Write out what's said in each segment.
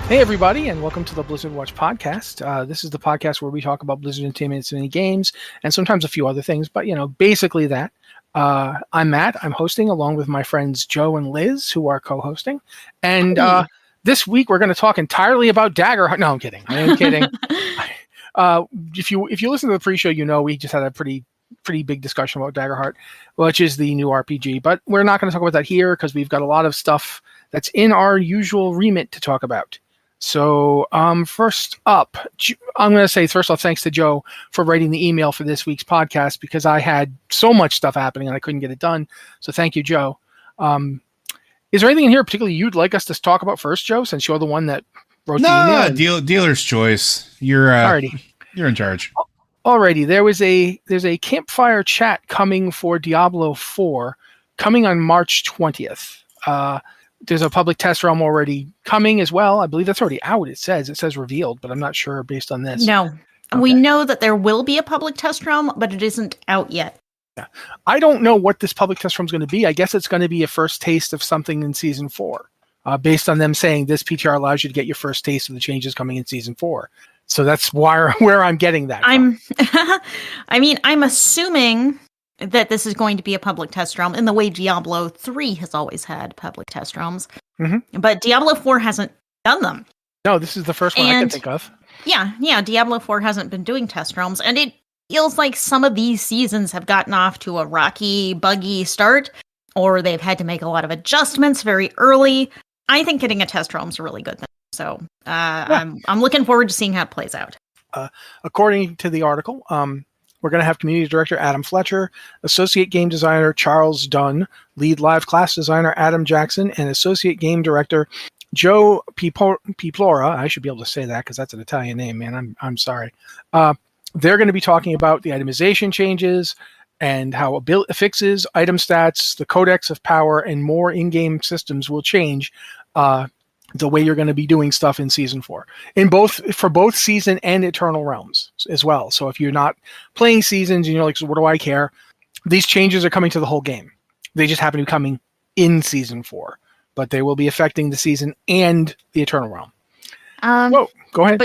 Hey everybody, and welcome to the Blizzard Watch podcast. This is the podcast where we talk about Blizzard Entertainment and games, and sometimes a few other things, but basically that. I'm Matt. I'm hosting along with my friends Joe and Liz, who are co-hosting. And this week we're going to talk entirely about Daggerheart. No, I'm kidding. I am kidding. If you listen to the pre-show, we just had a pretty big discussion about Daggerheart, which is the new RPG. But we're not going to talk about that here because we've got a lot of stuff that's in our usual remit to talk about. So first up, I'm going to say first off, thanks to Joe for writing the email for this week's podcast because I had so much stuff happening and I couldn't get it done. So thank you, Joe. Is there anything in here particularly you'd like us to talk about first, Joe, since you're the one that wrote the email? Dealer's choice. You're in charge. Alrighty, there's a campfire chat coming for Diablo 4 coming on March 20th. There's a public test realm already coming as well. I believe that's already out. It says revealed, but I'm not sure based on this. No, okay. We know that there will be a public test realm, but it isn't out yet. Yeah. I don't know what this public test realm is going to be. I guess it's going to be a first taste of something in Season 4, based on them saying this PTR allows you to get your first taste of the changes coming in Season 4. So that's where I'm getting that from. I'm assuming that this is going to be a public test realm in the way Diablo 3 has always had public test realms. Mm-hmm. But Diablo 4 hasn't done them. No, this is the first one I can think of. Yeah, Diablo 4 hasn't been doing test realms, and it feels like some of these seasons have gotten off to a rocky, buggy start, or they've had to make a lot of adjustments very early. I think getting a test realm is a really good thing. So I'm looking forward to seeing how it plays out. According to the article, we're going to have Community Director Adam Fletcher, Associate Game Designer Charles Dunn, Lead Live Class Designer Adam Jackson, and Associate Game Director Joe Piplora. I should be able to say that because that's an Italian name, man. I'm sorry. They're going to be talking about the itemization changes and how fixes, item stats, the Codex of Power, and more in-game systems will change the way you're going to be doing stuff in Season 4. For both Season and Eternal Realms as well. So if you're not playing Seasons and you're like, so what do I care? These changes are coming to the whole game. They just happen to be coming in Season 4. But they will be affecting the Season and the Eternal Realm. Whoa, go ahead.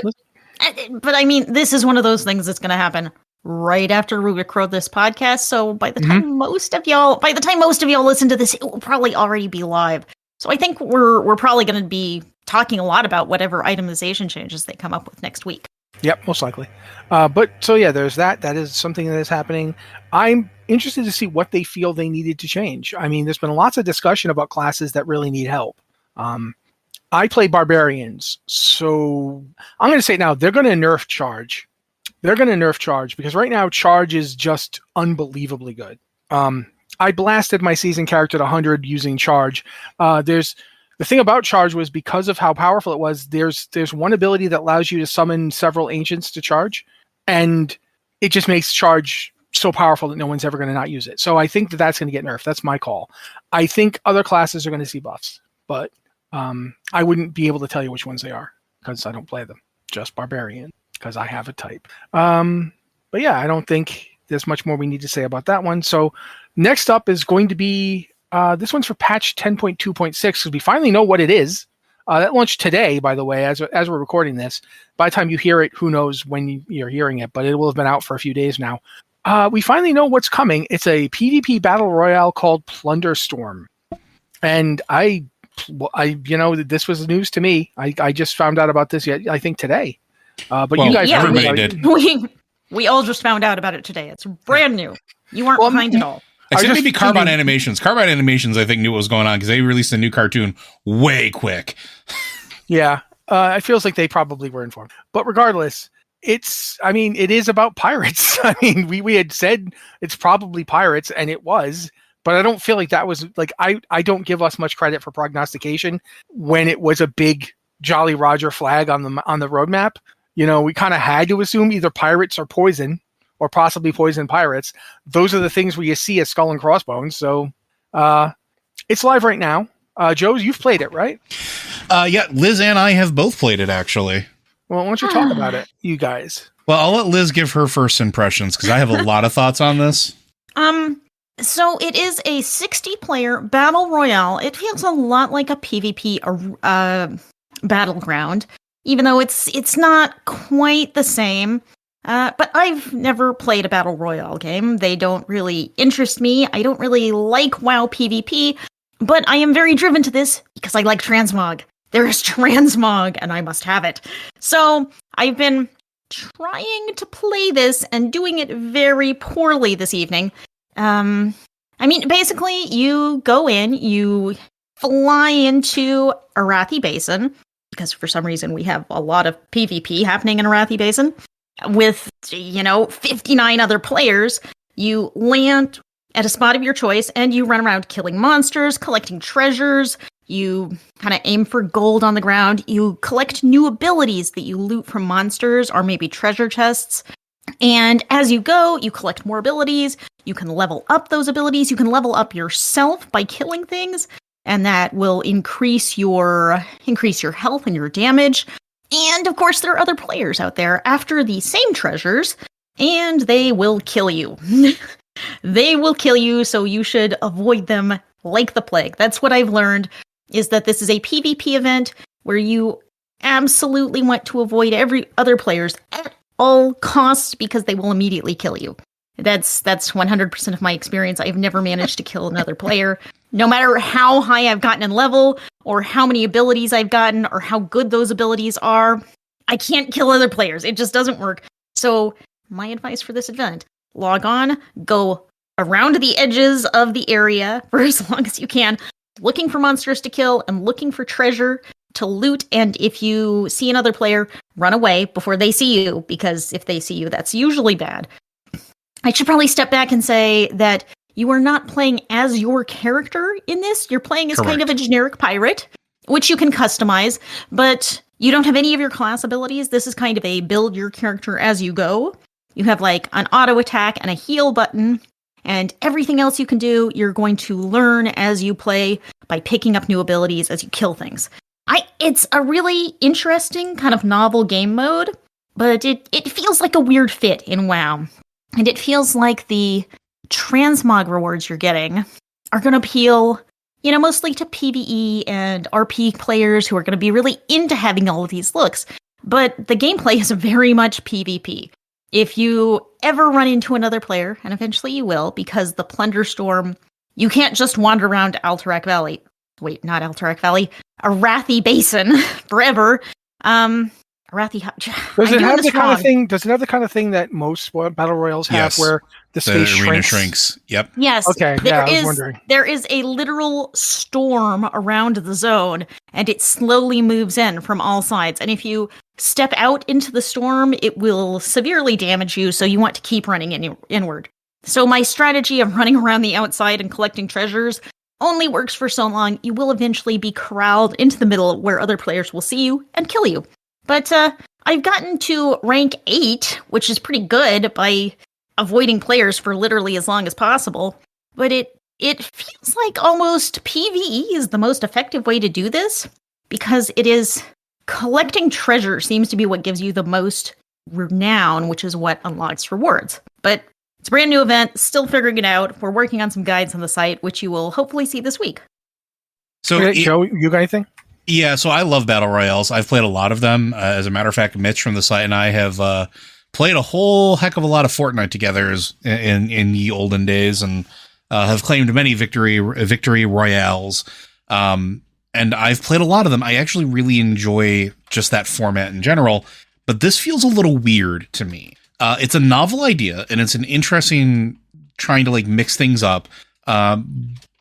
But I mean, this is one of those things that's going to happen right after we record this podcast. So by the time most of y'all listen to this, it will probably already be live. So I think we're probably going to be talking a lot about whatever itemization changes they come up with next week. Yep, most likely. There's that. That is something that is happening. I'm interested to see what they feel they needed to change. I mean, there's been lots of discussion about classes that really need help. I play barbarians, so I'm going to say now they're going to nerf charge. They're going to nerf charge because right now charge is just unbelievably good. I blasted my season character to 100 using charge. The thing about charge was because of how powerful it was, there's one ability that allows you to summon several ancients to charge, and it just makes charge so powerful that no one's ever going to not use it. So I think that's going to get nerfed. That's my call. I think other classes are going to see buffs, but I wouldn't be able to tell you which ones they are because I don't play them. Just barbarian because I have a type. But yeah, I don't think there's much more we need to say about that one. So next up is going to be, this one's for patch 10.2.6 because we finally know what it is. That launched today, by the way, as we're recording this. By the time you hear it, who knows when you're hearing it, but it will have been out for a few days now. We finally know what's coming. It's a PvP Battle Royale called Plunderstorm. And this was news to me. I just found out about this, I think, today. But you guys everybody did. We all just found out about it today. It's brand new. You weren't behind it all. Except maybe Carbine Animations. Carbine Animations, I think, knew what was going on because they released a new cartoon way quick. Yeah, it feels like they probably were informed. But regardless, it is about pirates. I mean, we had said it's probably pirates, and it was. But I don't feel like that was, like, I don't give us much credit for prognostication when it was a big Jolly Roger flag on the roadmap. We kind of had to assume either pirates or poison, or possibly poison pirates. Those are the things where you see a skull and crossbones. So it's live right now. Joe, you've played it, right? Yeah, Liz and I have both played it, actually. Well, why don't you talk about it, you guys? Well, I'll let Liz give her first impressions, because I have a lot of thoughts on this. So it is a 60-player battle royale. It feels a lot like a PvP battleground, even though it's not quite the same. But I've never played a Battle Royale game. They don't really interest me. I don't really like WoW PvP, but I am very driven to this because I like transmog. There is transmog, and I must have it. So I've been trying to play this and doing it very poorly this evening. Basically, you go in, you fly into Arathi Basin, because for some reason we have a lot of PvP happening in Arathi Basin, with, 59 other players. You land at a spot of your choice, and you run around killing monsters, collecting treasures. You kind of aim for gold on the ground. You collect new abilities that you loot from monsters or maybe treasure chests. And as you go, you collect more abilities. You can level up those abilities. You can level up yourself by killing things, and that will increase your health and your damage. And of course, there are other players out there after the same treasures, and they will kill you. They will kill you, so you should avoid them like the plague. That's what I've learned, is that this is a PvP event where you absolutely want to avoid every other players at all costs because they will immediately kill you. That's 100% of my experience. I've never managed to kill another player, no matter how high I've gotten in level or how many abilities I've gotten or how good those abilities are. I can't kill other players. It just doesn't work. So my advice for this event, log on, go around the edges of the area for as long as you can, looking for monsters to kill and looking for treasure to loot. And if you see another player, run away before they see you, because if they see you, that's usually bad. I should probably step back and say that you are not playing as your character in this. You're playing as kind of a generic pirate, which you can customize, but you don't have any of your class abilities. This is kind of a build your character as you go. You have like an auto attack and a heal button, and everything else you can do, you're going to learn as you play by picking up new abilities as you kill things. It's a really interesting kind of novel game mode, but it feels like a weird fit in WoW. And it feels like the transmog rewards you're getting are going to appeal, mostly to PvE and RP players who are going to be really into having all of these looks. But the gameplay is very much PvP. If you ever run into another player, and eventually you will, because the Plunderstorm, you can't just wander around Alterac Valley. Wait, not Alterac Valley. Arathi Basin forever. Arathi. Does it have the kind of thing that most battle royals have, where the space arena shrinks? Yep. Yes. Okay. I was wondering. There is a literal storm around the zone, and it slowly moves in from all sides. And if you step out into the storm, it will severely damage you. So you want to keep running inward. So my strategy of running around the outside and collecting treasures only works for so long. You will eventually be corralled into the middle where other players will see you and kill you. But I've gotten to rank 8, which is pretty good by avoiding players for literally as long as possible. But it feels like almost PvE is the most effective way to do this, because it is collecting treasure seems to be what gives you the most renown, which is what unlocks rewards. But it's a brand new event, still figuring it out. We're working on some guides on the site, which you will hopefully see this week. So, Joe, you got anything? Yeah, so I love Battle Royales. I've played a lot of them. As a matter of fact, Mitch from the site and I have played a whole heck of a lot of Fortnite together in the olden days, and have claimed many victory royales. And I've played a lot of them. I actually really enjoy just that format in general, but this feels a little weird to me. It's a novel idea, and it's an interesting trying to mix things up.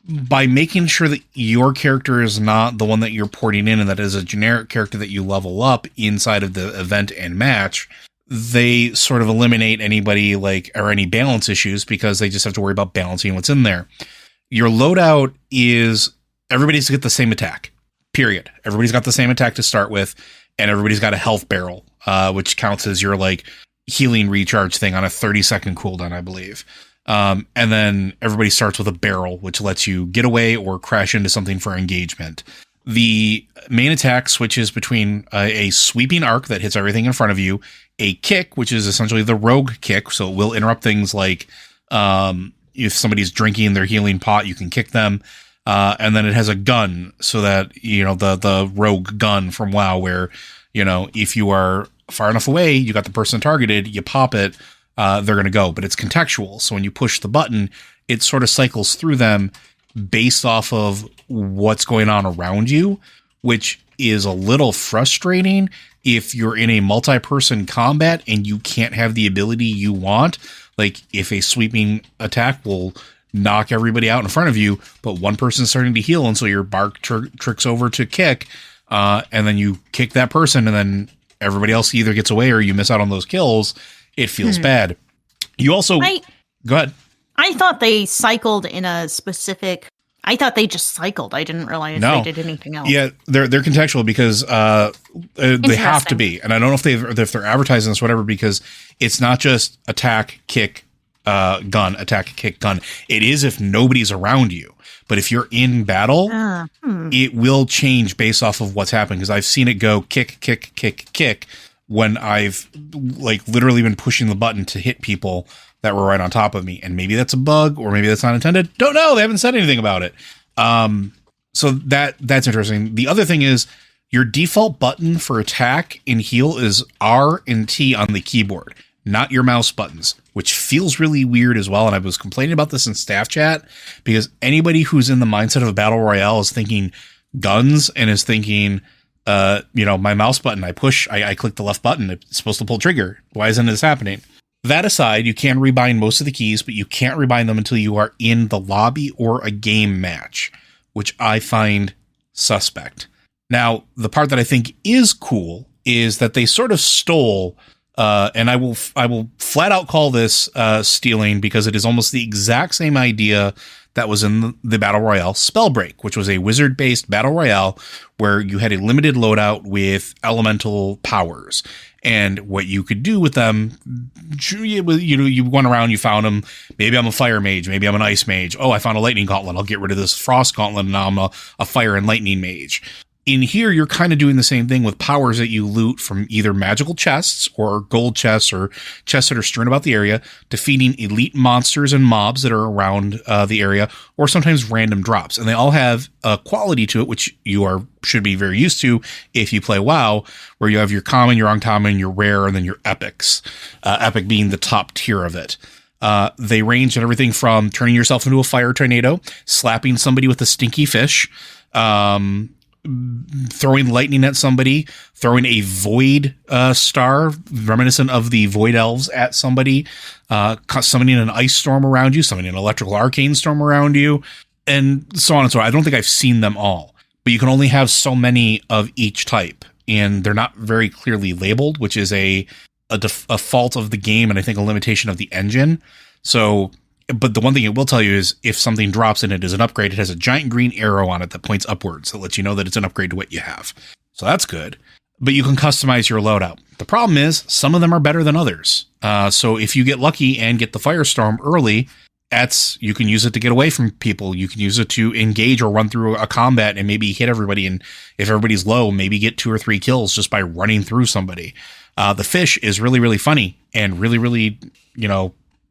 By making sure that your character is not the one that you're porting in, and that is a generic character that you level up inside of the event and match, they sort of eliminate anybody or any balance issues, because they just have to worry about balancing what's in there. Your loadout is everybody's to get the same attack, period. Everybody's got the same attack to start with, and everybody's got a health barrel, which counts as your healing recharge thing on a 30-second cooldown, I believe. And then everybody starts with a barrel, which lets you get away or crash into something for engagement. The main attack switches between a sweeping arc that hits everything in front of you, a kick, which is essentially the rogue kick, so it will interrupt things like if somebody's drinking their healing pot, you can kick them. And then it has a gun, so that, the rogue gun from WoW, where, if you are far enough away, you got the person targeted, you pop it, they're going to go. But it's contextual. So when you push the button, it sort of cycles through them based off of what's going on around you, which is a little frustrating if you're in a multi-person combat and you can't have the ability you want. Like, if a sweeping attack will knock everybody out in front of you, but one person's starting to heal, and so your bark tricks over to kick, and then you kick that person, and then everybody else either gets away or you miss out on those kills, it feels bad. You also... Go ahead. I thought they cycled in a specific... I thought they just cycled. I didn't realize they did anything else. Yeah, they're contextual because they have to be. And I don't know if they're advertising this, whatever, because it's not just attack, kick, gun, attack, kick, gun. It is if nobody's around you. But if you're in battle, it will change based off of what's happening. Because I've seen it go kick, kick, kick, kick when I've literally been pushing the button to hit people that were right on top of me. And maybe that's a bug, or maybe that's not intended. Don't know. They haven't said anything about it. So that's interesting. The other thing is, your default button for attack and heal is R and T on the keyboard, not your mouse buttons, which feels really weird as well. And I was complaining about this in staff chat, because anybody who's in the mindset of a battle royale is thinking guns and is thinking, my mouse button, I push, I click the left button. It's supposed to pull trigger. Why isn't this happening? That aside, you can rebind most of the keys, but you can't rebind them until you are in the lobby or a game match, which I find suspect. Now, the part that I think is cool is that they sort of stole, and I will flat out call this stealing, because it is almost the exact same idea that was in the Battle Royale Spellbreak, which was a wizard-based Battle Royale where you had a limited loadout with elemental powers. And what you could do with them, you went around, you found them. Maybe I'm a fire mage. Maybe I'm an ice mage. Oh, I found a lightning gauntlet. I'll get rid of this frost gauntlet, and now I'm a fire and lightning mage. In here, you're kind of doing the same thing with powers that you loot from either magical chests or gold chests or chests that are strewn about the area, defeating elite monsters and mobs that are around the area, or sometimes random drops. And they all have a quality to it, which should be very used to if you play WoW, where you have your common, your uncommon, your rare, and then your epics. Epic being the top tier of it. They range in everything from turning yourself into a fire tornado, slapping somebody with a stinky fish, throwing lightning at somebody, throwing a void star reminiscent of the void elves at somebody, summoning an ice storm around you, summoning an electrical arcane storm around you, and so on and so on. I don't think I've seen them all, but you can only have so many of each type, and they're not very clearly labeled, which is a fault of the game, and I think a limitation of the engine. So, but the one thing it will tell you is if something drops and it is an upgrade, it has a giant green arrow on it that points upwards that lets you know that it's an upgrade to what you have. So that's good. But you can customize your loadout. The problem is some of them are better than others. So if you get lucky and get the firestorm early, you can use it to get away from people. You can use it to engage or run through a combat and maybe hit everybody. And if everybody's low, maybe get 2 or 3 kills just by running through somebody. The fish is really, really funny and really, really,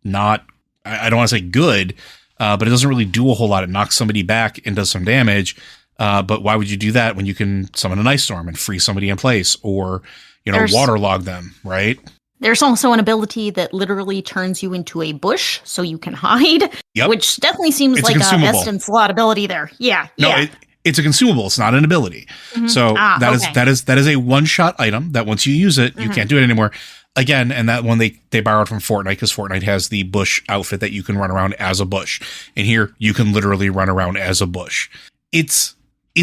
not... I don't want to say good, but it doesn't really do a whole lot. It knocks somebody back and does some damage. But why would you do that when you can summon an ice storm and freeze somebody in place, or, waterlog them, right? There's also an ability that literally turns you into a bush so you can hide, which definitely seems like a Eston slot ability there. Yeah. No, it's a consumable. It's not an ability. Mm-hmm. So that is a one-shot item that once you use it, you can't do it anymore. Again, and that one they borrowed from Fortnite, because Fortnite has the bush outfit that you can run around as a bush. And here you can literally run around as a bush. It's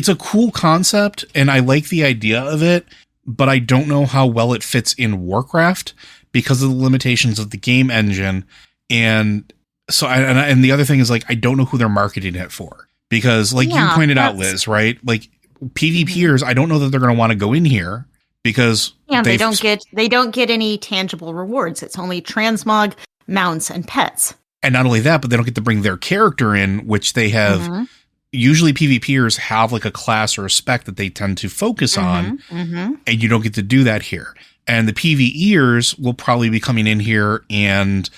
a cool concept, and I like the idea of it, but I don't know how well it fits in Warcraft because of the limitations of the game engine. And so, and the other thing is, I don't know who they're marketing it for, because you pointed out, Liz, right? PvPers, I don't know that they're going to want to go in here, because they don't get any tangible rewards. It's only transmog, mounts, and pets. And not only that, but they don't get to bring their character in, which they have. Usually PvPers have a class or a spec that they tend to focus on, and you don't get to do that here. And the PvEers will probably be coming in here and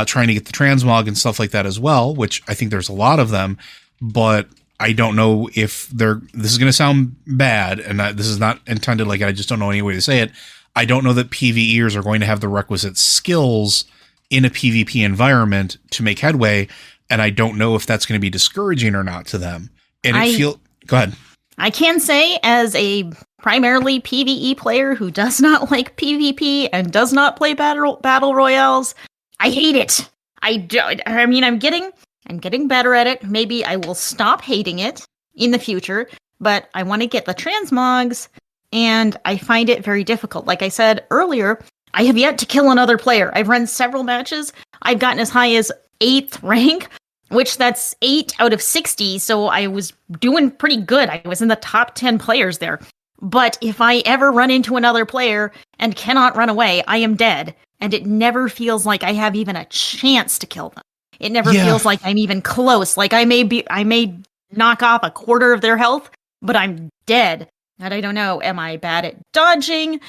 trying to get the transmog and stuff like that as well, which I think there's a lot of them. But I don't know if this is going to sound bad, and this is not intended like I just don't know any way to say it. I don't know that PvEers are going to have the requisite skills in a PvP environment to make headway, and I don't know if that's going to be discouraging or not to them. And go ahead. I can say, as a primarily PvE player who does not like PvP and does not play battle royales, I hate it. I mean, I'm getting better at it. Maybe I will stop hating it in the future, but I want to get the transmogs, and I find it very difficult. Like I said earlier, I have yet to kill another player. I've run several matches. I've gotten as high as 8th rank, which that's 8 out of 60, so I was doing pretty good. I was in the top 10 players there. But if I ever run into another player and cannot run away, I am dead. And it never feels like I have even a chance to kill them. It never feels like I'm even close. Like I may knock off a quarter of their health, but I'm dead. And I don't know, am I bad at dodging?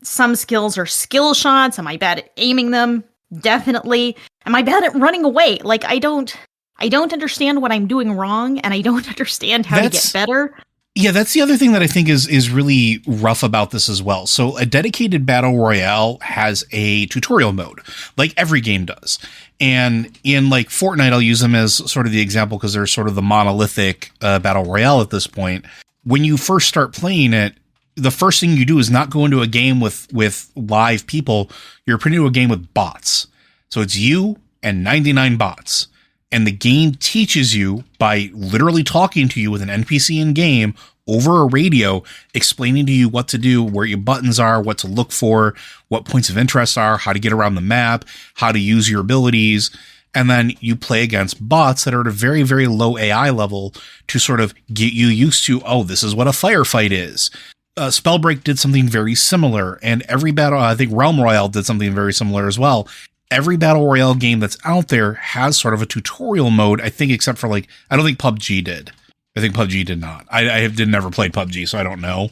Some skills are skill shots? Am I bad at aiming them? Definitely. Am I bad at running away? Like I don't understand what I'm doing wrong, and I don't understand how to get better. Yeah, that's the other thing that I think is really rough about this as well. So a dedicated battle royale has a tutorial mode, like every game does. And in like Fortnite, I'll use them as sort of the example because they're sort of the monolithic battle royale at this point. When you first start playing it, the first thing you do is not go into a game with live people. You're putting into a game with bots. So it's you and 99 bots. And the game teaches you by literally talking to you with an NPC in game over a radio, explaining to you what to do, where your buttons are, what to look for, what points of interest are, how to get around the map, how to use your abilities. And then you play against bots that are at a very, very low AI level to sort of get you used to, oh, this is what a firefight is. Spellbreak did something very similar, and every battle, I think Realm Royale did something very similar as well. Every battle royale game that's out there has sort of a tutorial mode, I think, except for like, I don't think PUBG did. I think PUBG did not. I did never play PUBG, so I don't know.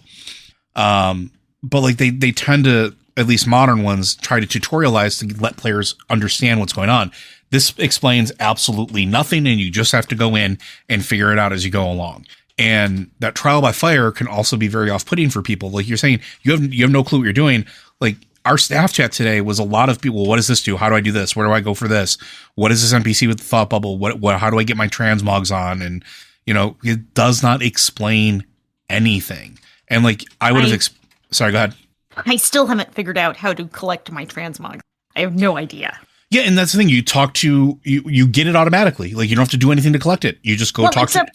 But like they tend to, at least modern ones, try to tutorialize to let players understand what's going on. This explains absolutely nothing, and you just have to go in and figure it out as you go along. And that trial by fire can also be very off-putting for people. Like you're saying, you have no clue what you're doing. Like our staff chat today was a lot of people. What does this do? How do I do this? Where do I go for this? What is this NPC with the thought bubble? What? How do I get my transmogs on? And it does not explain anything. And like I would have. Sorry, go ahead. I still haven't figured out how to collect my transmog. I have no idea. Yeah, and that's the thing. You talk to you get it automatically. Like you don't have to do anything to collect it. You just go talk to.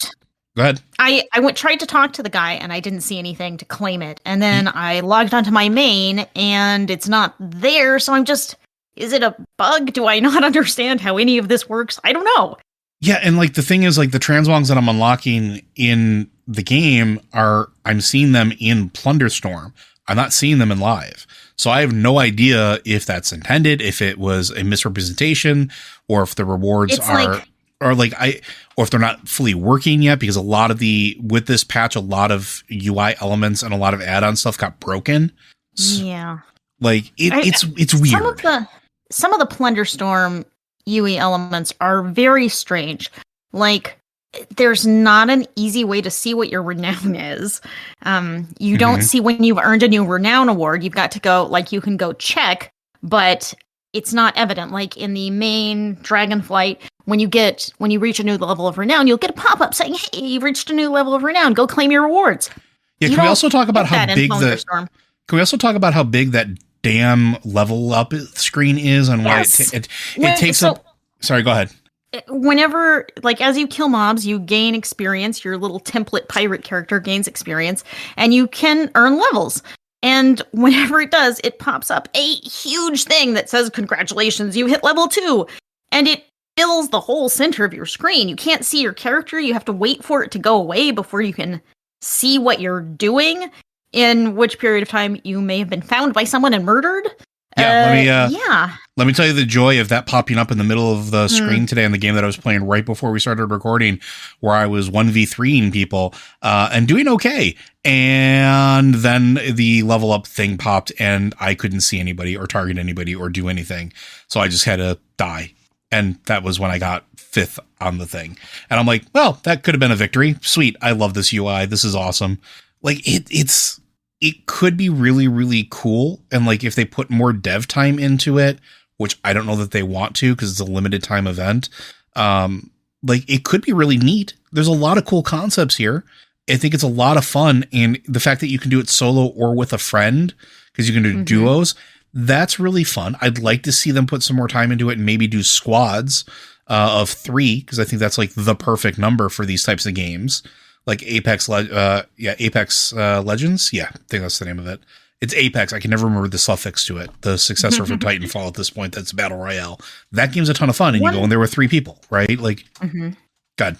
Go ahead. I tried to talk to the guy, and I didn't see anything to claim it. And then I logged onto my main, and it's not there. So I'm just, is it a bug? Do I not understand how any of this works? I don't know. Yeah, and like the thing is, like the transmogs that I'm unlocking in the game I'm seeing them in Plunderstorm. I'm not seeing them in live. So I have no idea if that's intended, if it was a misrepresentation, or if the rewards or if they're not fully working yet, because with this patch, a lot of UI elements and a lot of add-on stuff got broken. Yeah. Like it's weird. Some of the Plunderstorm UI elements are very strange. Like there's not an easy way to see what your renown is. You don't see when you've earned a new renown award. You've got to go, like you can go check, but it's not evident. Like in the main Dragonflight, when you reach a new level of renown, you'll get a pop-up saying, hey, you've reached a new level of renown. Go claim your rewards. Yeah, can we also talk about how big that damn level up screen is and why it takes up. Sorry, go ahead. Whenever, like, as you kill mobs, you gain experience. Your little template pirate character gains experience, and you can earn levels. And whenever it does, it pops up a huge thing that says, congratulations, you hit level 2. And it fills the whole center of your screen. You can't see your character. You have to wait for it to go away before you can see what you're doing, in which period of time you may have been found by someone and murdered. Let me tell you the joy of that popping up in the middle of the screen today in the game that I was playing right before we started recording, where I was 1v3ing people and doing okay. And then the level up thing popped and I couldn't see anybody or target anybody or do anything. So I just had to die. And that was when I got 5th on the thing. And I'm like, well, that could have been a victory. Sweet. I love this UI. This is awesome. Like it could be really, really cool. And like, if they put more dev time into it, which I don't know that they want to, because it's a limited time event. Like, it could be really neat. There's a lot of cool concepts here. I think it's a lot of fun. And the fact that you can do it solo or with a friend, because you can do duos, that's really fun. I'd like to see them put some more time into it and maybe do squads of 3, because I think that's like the perfect number for these types of games. Like Apex Legends. Yeah, I think that's the name of it. It's Apex. I can never remember the suffix to it. The successor for Titanfall at this point, that's Battle Royale. That game's a ton of fun, and you go in there with 3 people, right? Like, God.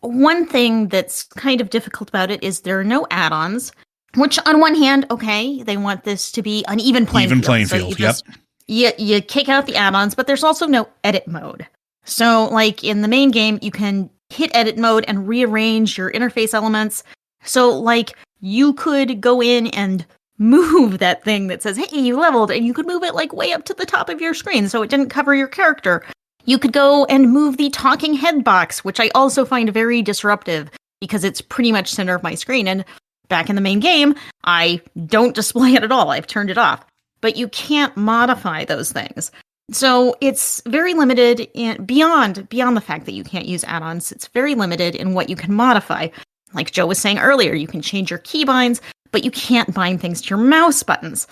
One thing that's kind of difficult about it is there are no add-ons, which on one hand, okay, they want this to be an even playing field. Even playing field, You kick out the add-ons, but there's also no edit mode. So, like, in the main game, you can hit edit mode and rearrange your interface elements. So, like, you could go in and move that thing that says, hey, you leveled, and you could move it, like, way up to the top of your screen so it didn't cover your character. You could go and move the talking head box, which I also find very disruptive because it's pretty much center of my screen. And back in the main game, I don't display it at all. I've turned it off. But you can't modify those things. So it's very limited beyond the fact that you can't use add-ons. It's very limited in what you can modify. Like Joe was saying earlier, you can change your keybinds, but you can't bind things to your mouse buttons.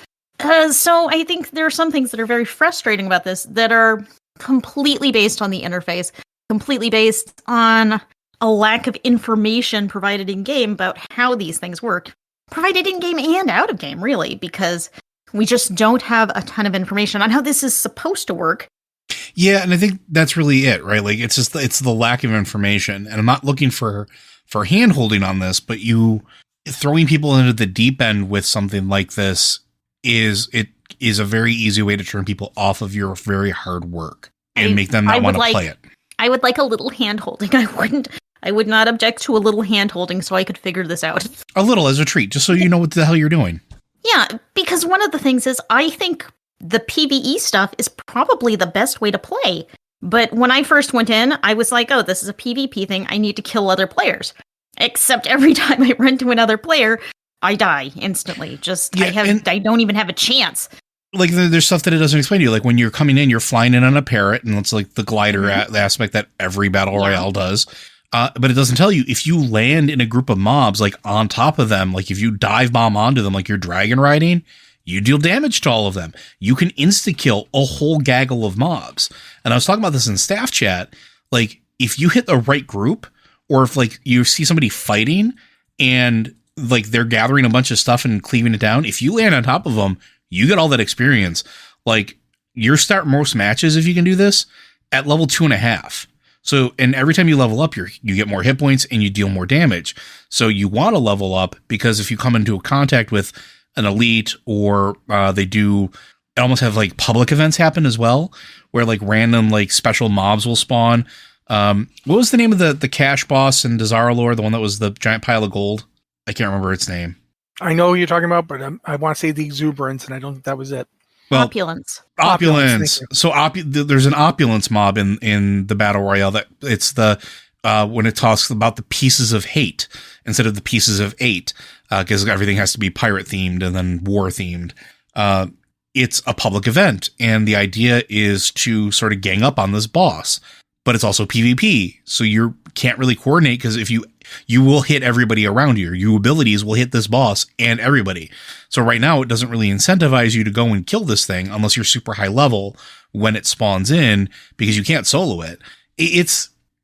So I think there are some things that are very frustrating about this that are completely based on the interface, completely based on a lack of information provided in game about how these things work. Provided in game and out of game, really, because we just don't have a ton of information on how this is supposed to work. Yeah, and I think that's really it, right? Like, it's the lack of information. And I'm not looking for hand-holding on this, but throwing people into the deep end with something like this is a very easy way to turn people off of your very hard work and make them not want to play it. I would like a little hand-holding. I would not object to a little hand-holding so I could figure this out. A little as a treat, just so you know what the hell you're doing. Yeah, because one of the things is I think the PvE stuff is probably the best way to play. But when I first went in, I was like, oh, this is a PvP thing. I need to kill other players. Except every time I run to another player, I die instantly. I don't even have a chance. Like, there's stuff that it doesn't explain to you. Like, when you're coming in, you're flying in on a parrot, and it's like the glider aspect that every Battle Royale does. But it doesn't tell you if you land in a group of mobs, like on top of them, like if you dive bomb onto them, like you're dragon riding, you deal damage to all of them. You can insta-kill a whole gaggle of mobs. And I was talking about this in staff chat. Like, if you hit the right group, or if like you see somebody fighting and like they're gathering a bunch of stuff and cleaving it down, if you land on top of them, you get all that experience. Like, you start most matches, if you can do this, at level 2.5. So, and every time you level up, you get more hit points and you deal more damage. So you want to level up, because if you come into a contact with an elite, or they almost have like public events happen as well, where like random like special mobs will spawn. What was the name of the cash boss in Desaralor, the one that was the giant pile of gold? I can't remember its name. I know who you're talking about, but I want to say the exuberance, and I don't think that was it. Well, Opulence. So there's an opulence mob in the Battle Royale that it's the when it talks about the pieces of hate instead of the pieces of 8, because everything has to be pirate themed and then war themed. It's a public event, and the idea is to sort of gang up on this boss, but it's also PvP, so you can't really coordinate, because if you will hit everybody around you. Your abilities will hit this boss and everybody. So right now, it doesn't really incentivize you to go and kill this thing unless you're super high level when it spawns in, because you can't solo it.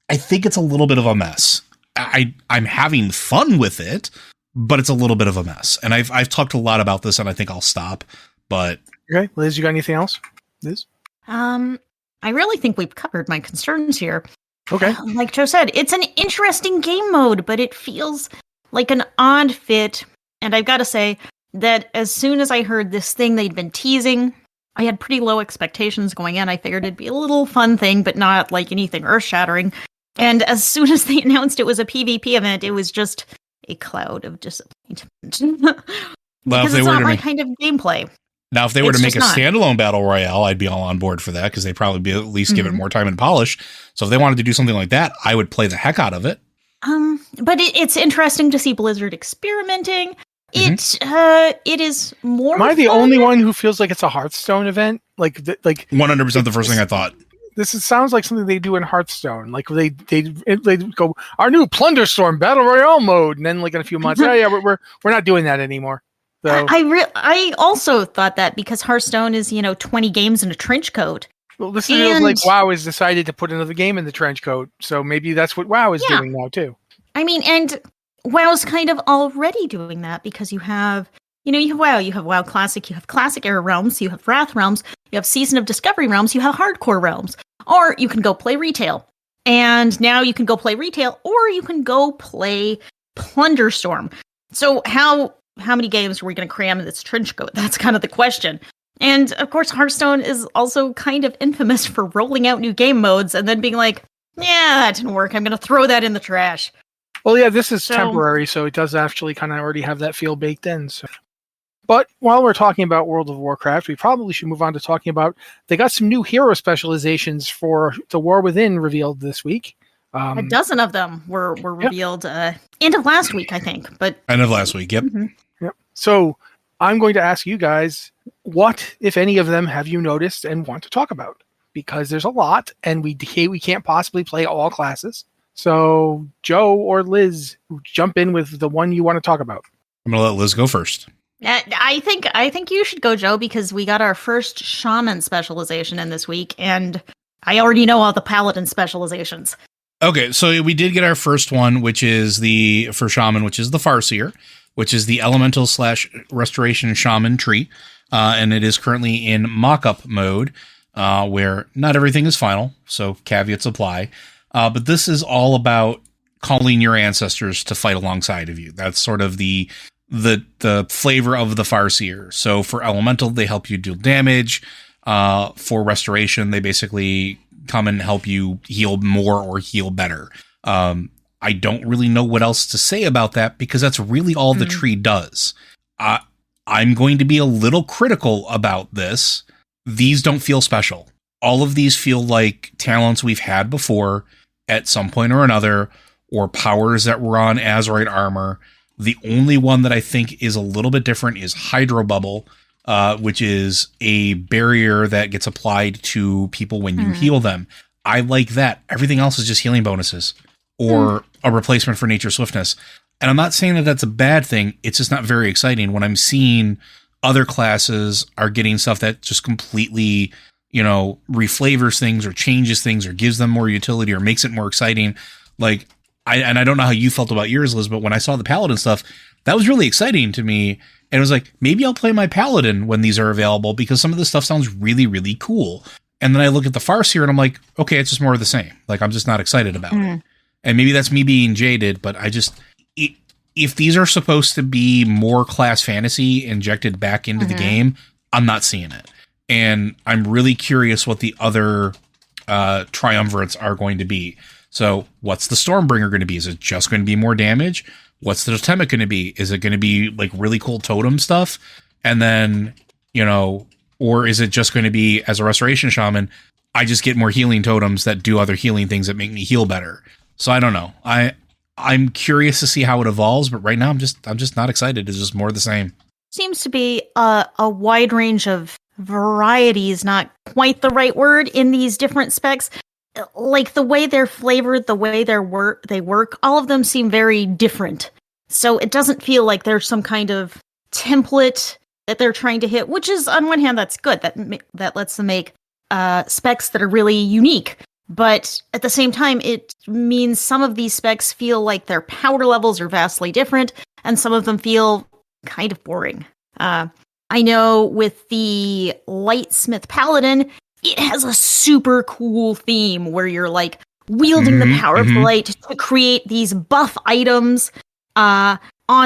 I think it's a little bit of a mess. I'm having fun with it, but it's a little bit of a mess. And I've talked a lot about this, and I think I'll stop. But okay, Liz, you got anything else? Liz? I really think we've covered my concerns here. Okay. Like Joe said, it's an interesting game mode, but it feels like an odd fit. And I've got to say that as soon as I heard this thing they'd been teasing, I had pretty low expectations going in. I figured it'd be a little fun thing, but not like anything earth-shattering. And as soon as they announced it was a PvP event, it was just a cloud of disappointment. Because it's not my kind of gameplay. Now, if they were It's to make a just not. standalone battle royale, I'd be all on board for that because they probably be at least give it more time and polish. So if they wanted to do something like that, I would play the heck out of it. But it's interesting to see Blizzard experimenting. It is more. Am I the fun. only one who feels like it's a Hearthstone event? Like 100% the first thing I thought. Sounds like something they do in Hearthstone. Like they go our new Plunderstorm Battle Royale mode, and then like in a few months, we're not doing that anymore. So I also thought that because Hearthstone is 20 games in a trench coat. well, this feels like WoW has decided to put another game in the trench coat, so maybe that's what WoW is doing now too. I mean, and WoW's kind of already doing that because you have WoW, you have WoW Classic, you have Classic Era Realms, you have Wrath Realms, you have Season of Discovery Realms, you have Hardcore Realms, or you can go play retail. And now you can go play retail, or you can go play Plunderstorm. So how many games are we going to cram in this trench coat? That's kind of the question. And of course, Hearthstone is also kind of infamous for rolling out new game modes and then being like, yeah, that didn't work. I'm going to throw that in the trash. Well, yeah, this is temporary, so it does actually kind of already have that feel baked in. So. But while we're talking about World of Warcraft, we probably should move on to talking about, they got some new hero specializations for the War Within revealed this week. A dozen of them were revealed end of last week, I think. But end of last week, yep. Yep. So I'm going to ask you guys, what, if any of them, have you noticed and want to talk about? Because there's a lot, and we can't possibly play all classes. So Joe or Liz, jump in with the one you want to talk about. I'm going to let Liz go first. I think you should go, Joe, because we got our first shaman specialization in this week, and I already know all the paladin specializations. Okay, so we did get our first one, which is for shaman, which is the Farseer, which is the elemental / restoration shaman tree, and it is currently in mock-up mode, where not everything is final, so caveats apply. But this is all about calling your ancestors to fight alongside of you. That's sort of the flavor of the Farseer. So for elemental, they help you deal damage. For restoration, they basically come and help you heal more or heal better. I don't really know what else to say about that because that's really all the tree does. I'm going to be a little critical about this. These don't feel special. All of these feel like talents we've had before at some point or another, or powers that were on Azerite armor. The only one that I think is a little bit different is Hydro Bubble, which is a barrier that gets applied to people when you heal them. I like that. Everything else is just healing bonuses or a replacement for Nature Swiftness. And I'm not saying that that's a bad thing. It's just not very exciting when I'm seeing other classes are getting stuff that just completely, reflavors things or changes things or gives them more utility or makes it more exciting. Like, I don't know how you felt about yours, Liz, but when I saw the Paladin stuff, that was really exciting to me. And it was like, maybe I'll play my Paladin when these are available because some of this stuff sounds really, really cool. And then I look at the Farseer and I'm like, okay, it's just more of the same. Like, I'm just not excited about it. And maybe that's me being jaded, but if these are supposed to be more class fantasy injected back into the game, I'm not seeing it. And I'm really curious what the other triumvirates are going to be. So what's the Stormbringer going to be? Is it just going to be more damage? What's the Totemic going to be? Is it going to be like really cool totem stuff? And then, or is it just going to be, as a restoration shaman, I just get more healing totems that do other healing things that make me heal better. So I don't know. I'm curious to see how it evolves, but right now I'm just not excited. It's just more of the same. Seems to be a wide range of varieties, not quite the right word, in these different specs. Like the way they're flavored, the way they work, all of them seem very different. So it doesn't feel like there's some kind of template that they're trying to hit, which is, on one hand, that's good. That lets them make specs that are really unique. But at the same time, it means some of these specs feel like their power levels are vastly different, and some of them feel kind of boring. I know with the Lightsmith Paladin, it has a super cool theme where you're like wielding the power of light to create these buff items on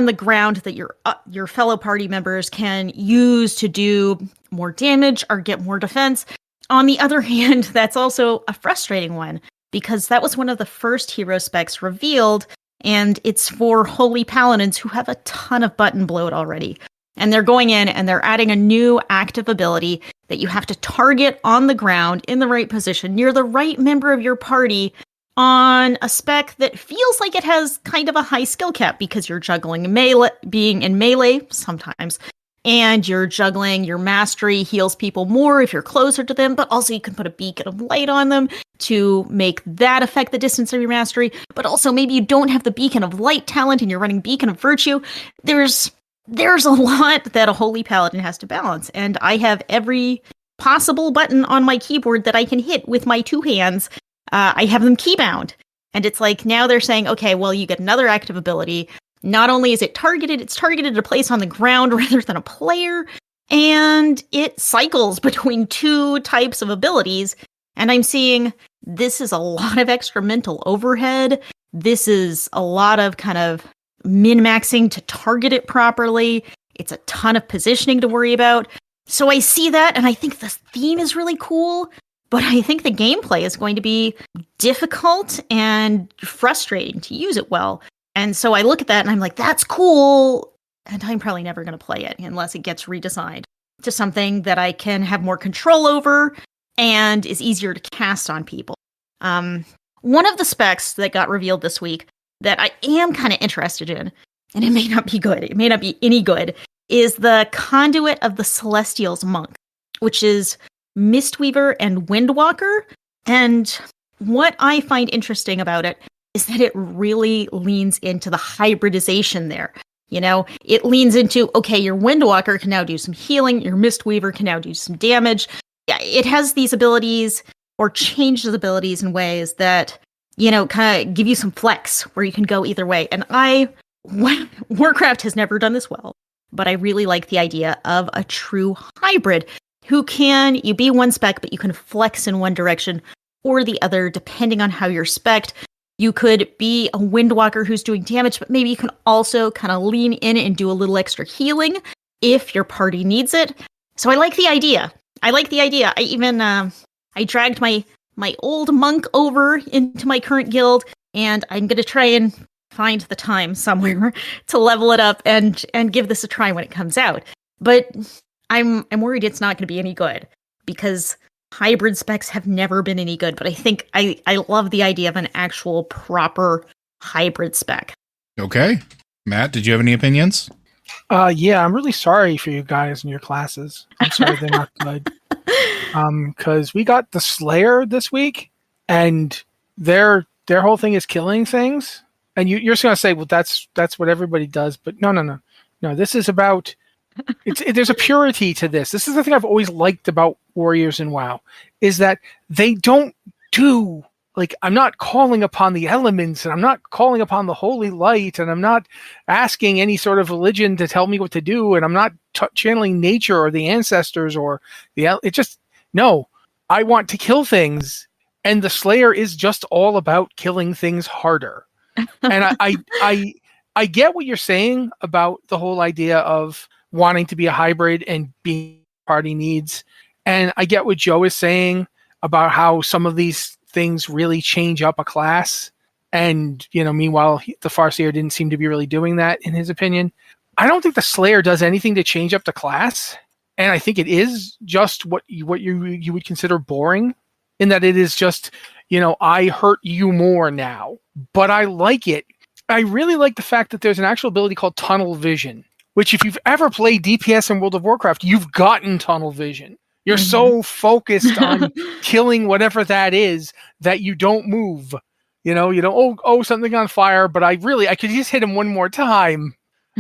the ground that your fellow party members can use to do more damage or get more defense. On the other hand, that's also a frustrating one because that was one of the first hero specs revealed, and it's for Holy Paladins who have a ton of button bloat already. And they're going in and they're adding a new active ability that you have to target on the ground in the right position near the right member of your party on a spec that feels like it has kind of a high skill cap because you're juggling melee, being in melee sometimes, and you're juggling your mastery heals people more if you're closer to them, but also you can put a beacon of light on them to make that affect the distance of your mastery, but also maybe you don't have the beacon of light talent and you're running beacon of virtue. There's a lot that a holy paladin has to balance, and I have every possible button on my keyboard that I can hit with my two hands. I have them keybound. And it's like, now they're saying, okay, well, you get another active ability. Not only is it targeted, it's targeted at a place on the ground rather than a player. And it cycles between two types of abilities. And I'm seeing this is a lot of extra mental overhead. This is a lot of kind of min-maxing to target it properly. It's a ton of positioning to worry about. So I see that, and I think the theme is really cool. But I think the gameplay is going to be difficult and frustrating to use it well. And so I look at that and I'm like, that's cool. And I'm probably never going to play it unless it gets redesigned to something that I can have more control over and is easier to cast on people. One of the specs that got revealed this week that I am kind of interested in, and it may not be good, it may not be any good, is the Conduit of the Celestials Monk, which is Mistweaver and Windwalker. And what I find interesting about it is that it really leans into the hybridization there. You know, it leans into, okay, your Windwalker can now do some healing, your Mistweaver can now do some damage. Yeah, it has these abilities or changes abilities in ways that, you know, kind of give you some flex where you can go either way. And Warcraft has never done this well, but I really like the idea of a true hybrid. You be one spec, but you can flex in one direction or the other, depending on how you're spec'd. You could be a Windwalker who's doing damage, but maybe you can also kind of lean in and do a little extra healing if your party needs it. So I like the idea. I even, I dragged my old monk over into my current guild, and I'm going to try and find the time somewhere to level it up and give this a try when it comes out. But I'm worried it's not going to be any good because hybrid specs have never been any good. But I think I love the idea of an actual proper hybrid spec. Okay. Matt, did you have any opinions? Yeah, I'm really sorry for you guys and your classes. I'm sorry they're not good. Because we got the Slayer this week, and their whole thing is killing things. And you're just going to say, well, that's what everybody does. But no. This is about... there's a purity to this. This is the thing I've always liked about Warriors in WoW, is that they don't do, like, I'm not calling upon the elements, and I'm not calling upon the holy light, and I'm not asking any sort of religion to tell me what to do, and I'm not channeling nature or the ancestors or no, I want to kill things, and the Slayer is just all about killing things harder. And I get what you're saying about the whole idea of wanting to be a hybrid and being party needs. And I get what Joe is saying about how some of these things really change up a class. And, meanwhile, the Farseer didn't seem to be really doing that, in his opinion. I don't think the Slayer does anything to change up the class. And I think it is just what you would consider boring, in that it is just, I hurt you more now. But I like it. I really like the fact that there's an actual ability called Tunnel Vision, which if you've ever played DPS in World of Warcraft, you've gotten tunnel vision. You're so focused on killing whatever that is that you don't move. You don't, something on fire, but I could just hit him one more time.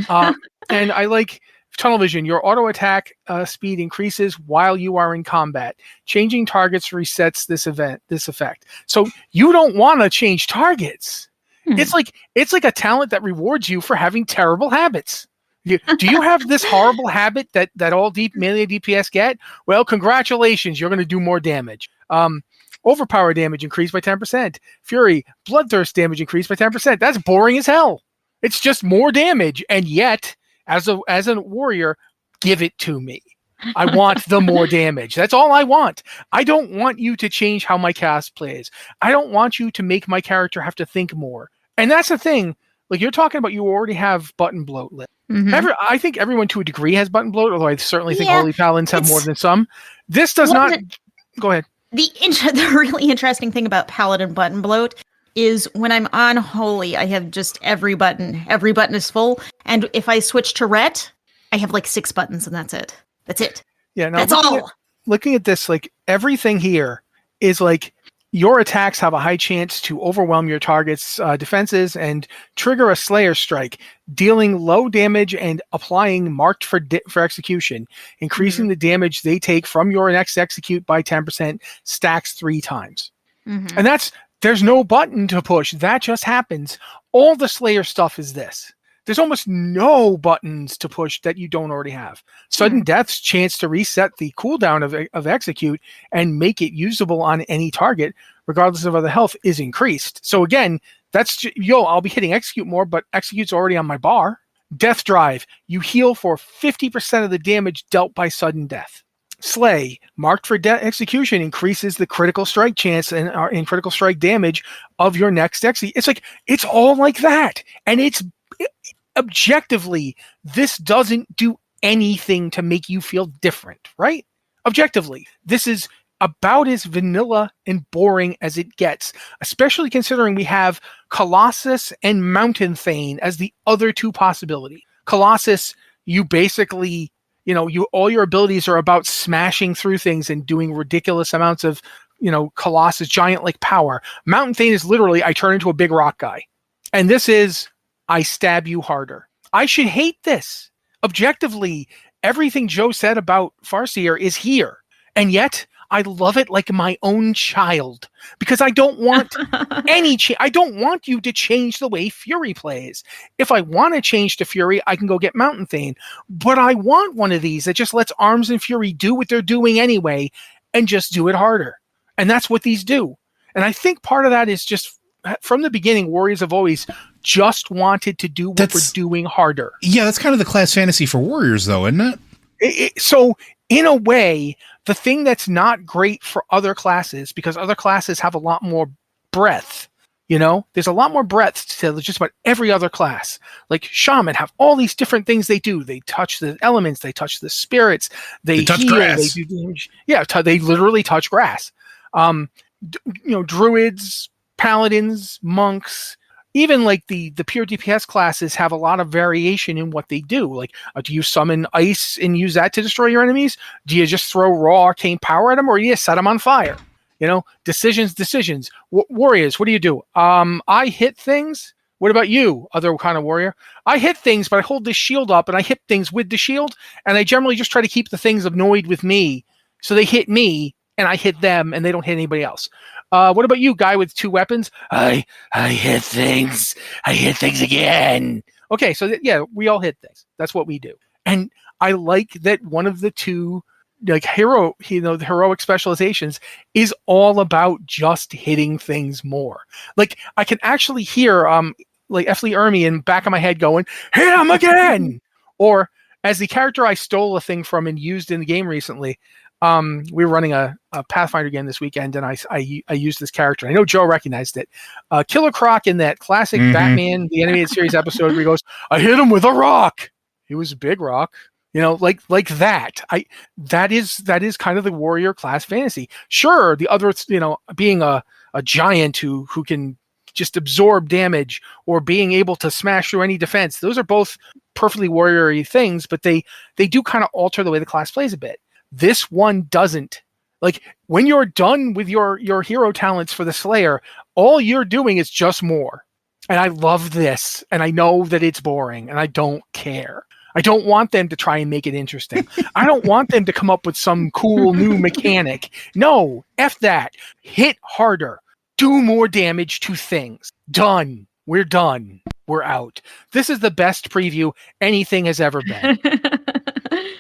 And I like tunnel vision. Your auto attack speed increases while you are in combat. Changing targets resets this effect. So you don't want to change targets. It's like a talent that rewards you for having terrible habits. Do you have this horrible habit that all melee DPS get? Well, congratulations, you're going to do more damage. Overpower damage increased by 10%. Fury, Bloodthirst damage increased by 10%. That's boring as hell. It's just more damage, and yet, as a warrior, give it to me. I want the more damage. That's all I want. I don't want you to change how my cast plays. I don't want you to make my character have to think more. And that's the thing. Like you're talking about, you already have button bloat lit. Mhm. I think everyone to a degree has button bloat, although I certainly think Yeah, Holy Paladins have more it's- than some. This does Well, not. Go ahead. the really interesting thing about Paladin button bloat is when I'm on Holy, I have just every button. Every button is full. And if I switch to Ret, I have like 6 buttons and that's it. That's it. Yeah, now That's all. looking at this, like everything here is like your attacks have a high chance to overwhelm your target's defenses and trigger a Slayer strike, dealing low damage and applying marked for execution, increasing the damage they take from your next execute by 10%, stacks 3 times. And there's no button to push. That just happens. All the Slayer stuff is this. There's almost no buttons to push that you don't already have. Sudden Death's chance to reset the cooldown of execute and make it usable on any target, regardless of other health, is increased. So again, I'll be hitting execute more, but execute's already on my bar. Death Drive, you heal for 50% of the damage dealt by sudden death. Slay, marked for execution, increases the critical strike chance and critical strike damage of your next execute. It's like, it's all like that. And it's objectively, this doesn't do anything to make you feel different, right? Objectively, this is about as vanilla and boring as it gets, especially considering we have Colossus and Mountain Thane as the other 2 possibilities. Colossus, you basically, all your abilities are about smashing through things and doing ridiculous amounts of, Colossus giant-like power. Mountain Thane is literally, I turn into a big rock guy. And this is, I stab you harder. I should hate this. Objectively, everything Joe said about Farseer is here. And yet, I love it like my own child. Because I don't want I don't want you to change the way Fury plays. If I want to change to Fury, I can go get Mountain Thane. But I want one of these that just lets Arms and Fury do what they're doing anyway and just do it harder. And that's what these do. And I think part of that is just, from the beginning, Warriors have always just wanted to do what we're doing harder. Yeah, that's kind of the class fantasy for Warriors, though, isn't it? So, in a way, the thing that's not great for other classes, because other classes have a lot more breadth, there's a lot more breadth to just about every other class. Like Shaman have all these different things they do. They touch the elements, they touch the spirits, they touch heal, grass. they do damage. Yeah, they literally touch grass. Druids, paladins, monks, even like the pure DPS classes have a lot of variation in what they do. Like, do you summon ice and use that to destroy your enemies? Do you just throw raw arcane power at them, or do you set them on fire? Decisions. Warriors, what do you do? I hit things. What about you, other kind of warrior? I hit things, but I hold this shield up and I hit things with the shield, and I generally just try to keep the things annoyed with me, so they hit me and I hit them and they don't hit anybody else. What about you, guy with 2 weapons? I hit things. I hit things again. Okay, so we all hit things. That's what we do. And I like that one of the 2, like the heroic specializations is all about just hitting things more. Like, I can actually hear like Efli Ermi in the back of my head going, hit him again! Or, as the character I stole a thing from and used in the game recently, we were running a Pathfinder game this weekend, and I used this character. I know Joe recognized it. Killer Croc in that classic Batman the animated series episode where he goes, I hit him with a rock. It was a big rock. Like that. That is kind of the warrior class fantasy. Sure, the other, being a giant who can just absorb damage, or being able to smash through any defense. Those are both perfectly warrior-y things, but they do kind of alter the way the class plays a bit. This one doesn't. Like, when you're done with your hero talents for the Slayer, all you're doing is just more. And I love this, and I know that it's boring, and I don't care. I don't want them to try and make it interesting. I don't want them to come up with some cool new mechanic. No, F that. Hit harder. Do more damage to things. Done. We're done. We're out. This is the best preview anything has ever been.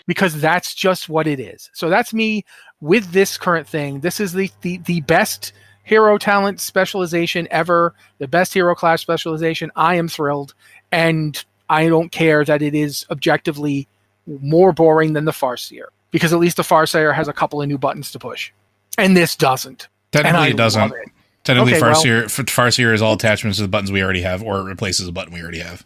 Because that's just what it is. So that's me with this current thing. This is the best hero talent specialization ever, the best hero class specialization. I am thrilled, and I don't care that it is objectively more boring than the Farseer, because at least the Farseer has a couple of new buttons to push, and this doesn't. Technically, it doesn't. Technically, Okay, Farseer is all attachments to the buttons we already have, or it replaces a button we already have.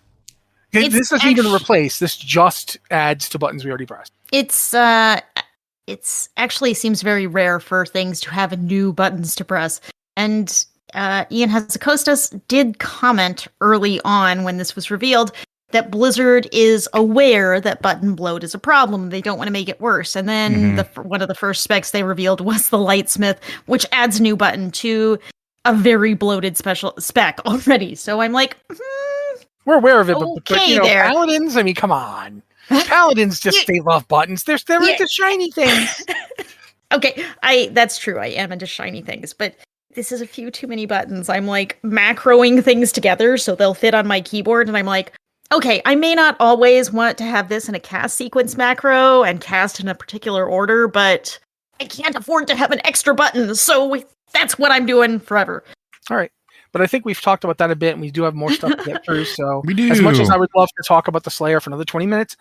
This doesn't even replace. This just adds to buttons we already pressed. It's actually seems very rare for things to have new buttons to press. And Ian Hazzakostas did comment early on when this was revealed that Blizzard is aware that button bloat is a problem. They don't want to make it worse. And then one of the first specs they revealed was the Lightsmith, which adds a new button to a very bloated special spec already. So I'm like, we're aware of it, but okay, there. Paladins, I mean, come on. Paladins they love buttons. They're into shiny things. Okay, that's true. I am into shiny things, but this is a few too many buttons. I'm like macroing things together so they'll fit on my keyboard, and I'm like, okay, I may not always want to have this in a cast sequence macro and cast in a particular order, but I can't afford to have an extra button, so that's what I'm doing forever. All right. But I think we've talked about that a bit, and we do have more stuff to get through. So we do. As much as I would love to talk about the Slayer for another 20 minutes,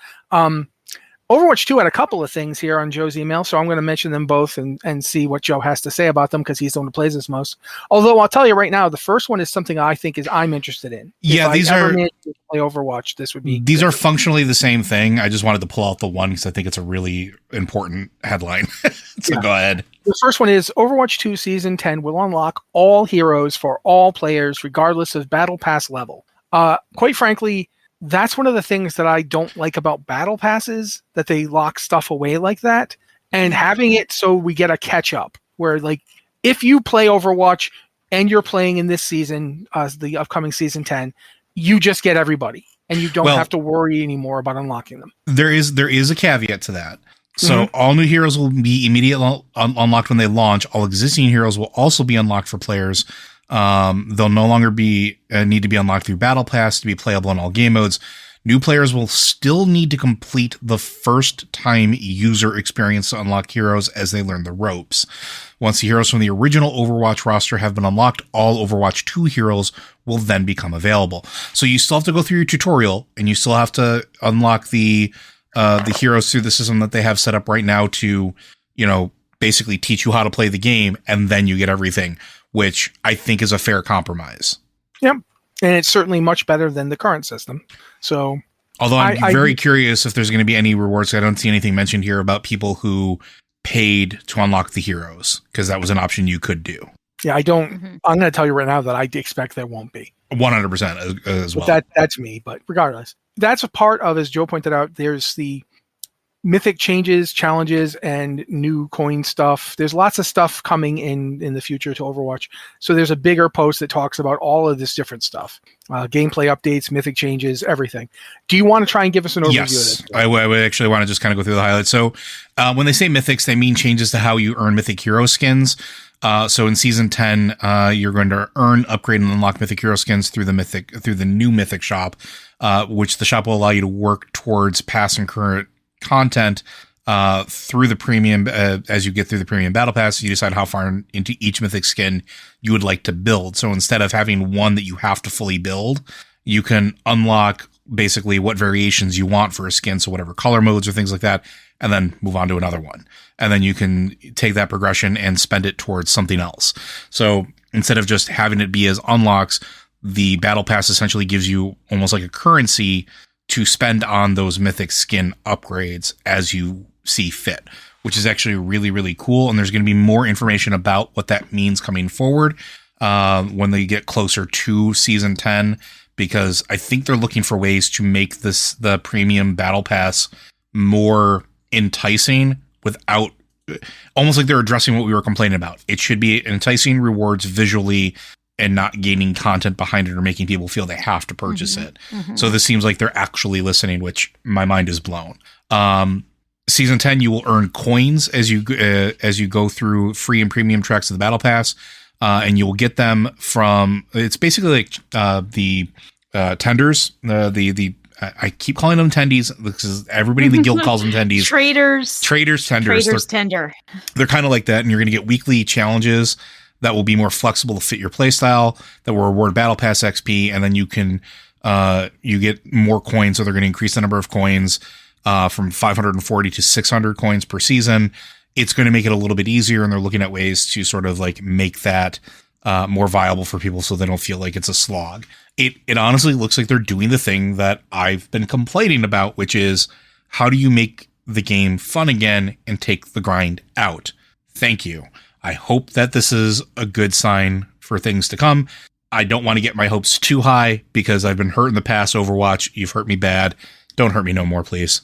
Overwatch 2 had a couple of things here on Joe's email, so I'm going to mention them both and see what Joe has to say about them, because he's the one who plays this most. Although I'll tell you right now, the first one is something I think I'm interested in. Yeah, if these I ever are managed to play Overwatch. This would be. These are functionally the same thing. I just wanted to pull out the one because I think it's a really important headline. So Go ahead. The first one is Overwatch 2 Season 10 will unlock all heroes for all players, regardless of Battle Pass level. Quite frankly, that's one of the things that I don't like about Battle Passes, that they lock stuff away like that, and having it so we get a catch up where, like, if you play Overwatch and you're playing in this season, the upcoming Season 10, you just get everybody and you don't have to worry anymore about unlocking them. There is a caveat to that. So all new heroes will be immediately unlocked when they launch. All existing heroes will also be unlocked for players. They'll no longer be need to be unlocked through Battle Pass to be playable in all game modes. New players will still need to complete the first time user experience to unlock heroes as they learn the ropes. Once the heroes from the original Overwatch roster have been unlocked, all Overwatch 2 heroes will then become available. So you still have to go through your tutorial, and you still have to unlock the heroes through the system that they have set up right now to, basically teach you how to play the game, and then you get everything, which I think is a fair compromise. Yep. And it's certainly much better than the current system. So, although I'm very curious if there's going to be any rewards. I don't see anything mentioned here about people who paid to unlock the heroes, because that was an option you could do. Yeah, I don't. I'm going to tell you right now that I expect there won't be. 100% as well. That's me, but regardless, that's a part of, as Joe pointed out, there's the mythic changes, challenges, and new coin stuff. There's lots of stuff coming in the future to Overwatch. So there's a bigger post that talks about all of this different stuff. Gameplay updates, mythic changes, everything. Do you want to try and give us an overview of this? I would actually want to just kind of go through the highlights. So when they say mythics, they mean changes to how you earn mythic hero skins. So in Season 10, you're going to earn, upgrade, and unlock mythic hero skins through the new mythic shop, which the shop will allow you to work towards past and current content through the premium. As you get through the premium battle pass, you decide how far into each mythic skin you would like to build. So instead of having one that you have to fully build, you can unlock basically what variations you want for a skin. So whatever color modes or things like that, and then move on to another one. And then you can take that progression and spend it towards something else. So instead of just having it be as unlocks, the battle pass essentially gives you almost like a currency to spend on those mythic skin upgrades as you see fit, which is actually really, really cool. And there's going to be more information about what that means coming forward when they get closer to Season 10, because I think they're looking for ways to make the premium battle pass more enticing without, almost like they're addressing what we were complaining about. It should be enticing rewards visually and not gaining content behind it or making people feel they have to purchase it. So this seems like they're actually listening, which my mind is blown. Season 10, you will earn coins as you go through free and premium tracks of the battle pass, and you will get them from, it's basically like the tenders, I keep calling them tendies because everybody in the guild calls them tendies. Traders, tenders. Tender. They're kind of like that, and you're going to get weekly challenges that will be more flexible to fit your playstyle, that will reward battle pass XP, and then you can you get more coins, so they're going to increase the number of coins from 540 to 600 coins per season. It's going to make it a little bit easier, and they're looking at ways to sort of like make that more viable for people so they don't feel like it's a slog. It honestly looks like they're doing the thing that I've been complaining about, which is how do you make the game fun again and take the grind out? Thank you. I hope that this is a good sign for things to come. I don't want to get my hopes too high because I've been hurt in the past. Overwatch, you've hurt me bad. Don't hurt me no more, please.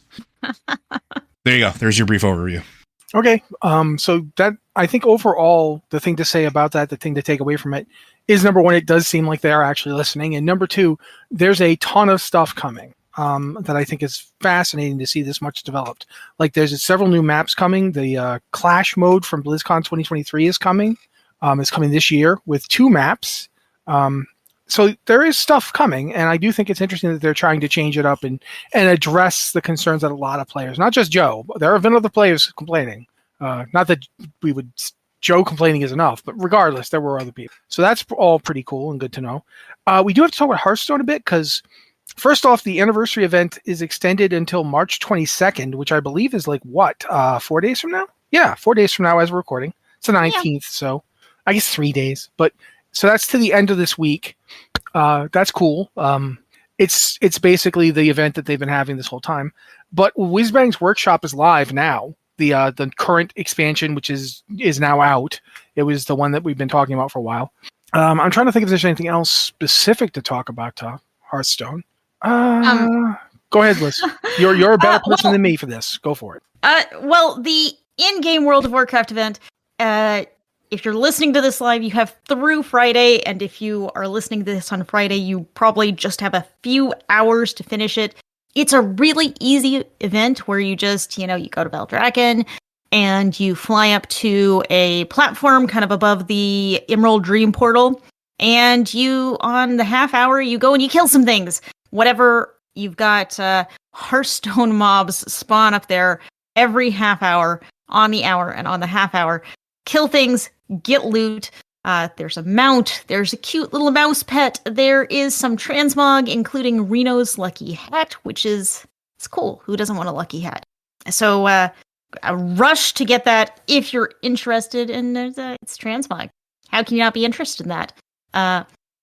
There you go. There's your brief overview. Okay. So that, I think overall, the thing to say about that, the thing to take away from it is, number one, it does seem like they are actually listening. And number two, there's a ton of stuff coming that I think is fascinating to see this much developed. Like there's several new maps coming. The Clash mode from BlizzCon 2023 is coming. It's coming this year with 2 maps. So there is stuff coming, and I do think it's interesting that they're trying to change it up and address the concerns that a lot of players, not just Joe, there have been other players complaining. Not that Joe complaining is enough, but regardless, there were other people. So that's all pretty cool and good to know. We do have to talk about Hearthstone a bit because, first off, the anniversary event is extended until March 22nd, which I believe is 4 days from now? Yeah, 4 days from now as we're recording. It's the 19th, so I guess 3 days. But so that's to the end of this week. That's cool. It's basically the event that they've been having this whole time. But Whizbang's Workshop is live now. The current expansion, which is now out. It was the one that we've been talking about for a while. I'm trying to think if there's anything else specific to talk about Hearthstone. Go ahead, Liz. You're a better person than me for this. Go for it. Well, the in-game World of Warcraft event, if you're listening to this live, you have through Friday, and if you are listening to this on Friday, you probably just have a few hours to finish it. It's a really easy event where you just, you go to Valdrakken, and you fly up to a platform kind of above the Emerald Dream Portal, and on the half hour, you go and you kill some things. Whatever, you've got Hearthstone mobs spawn up there every half hour, on the hour, and on the half hour. Kill things, get loot. There's a mount. There's a cute little mouse pet. There is some transmog, including Reno's lucky hat, which it's cool. Who doesn't want a lucky hat? So a rush to get that if you're interested in it's transmog. How can you not be interested in that?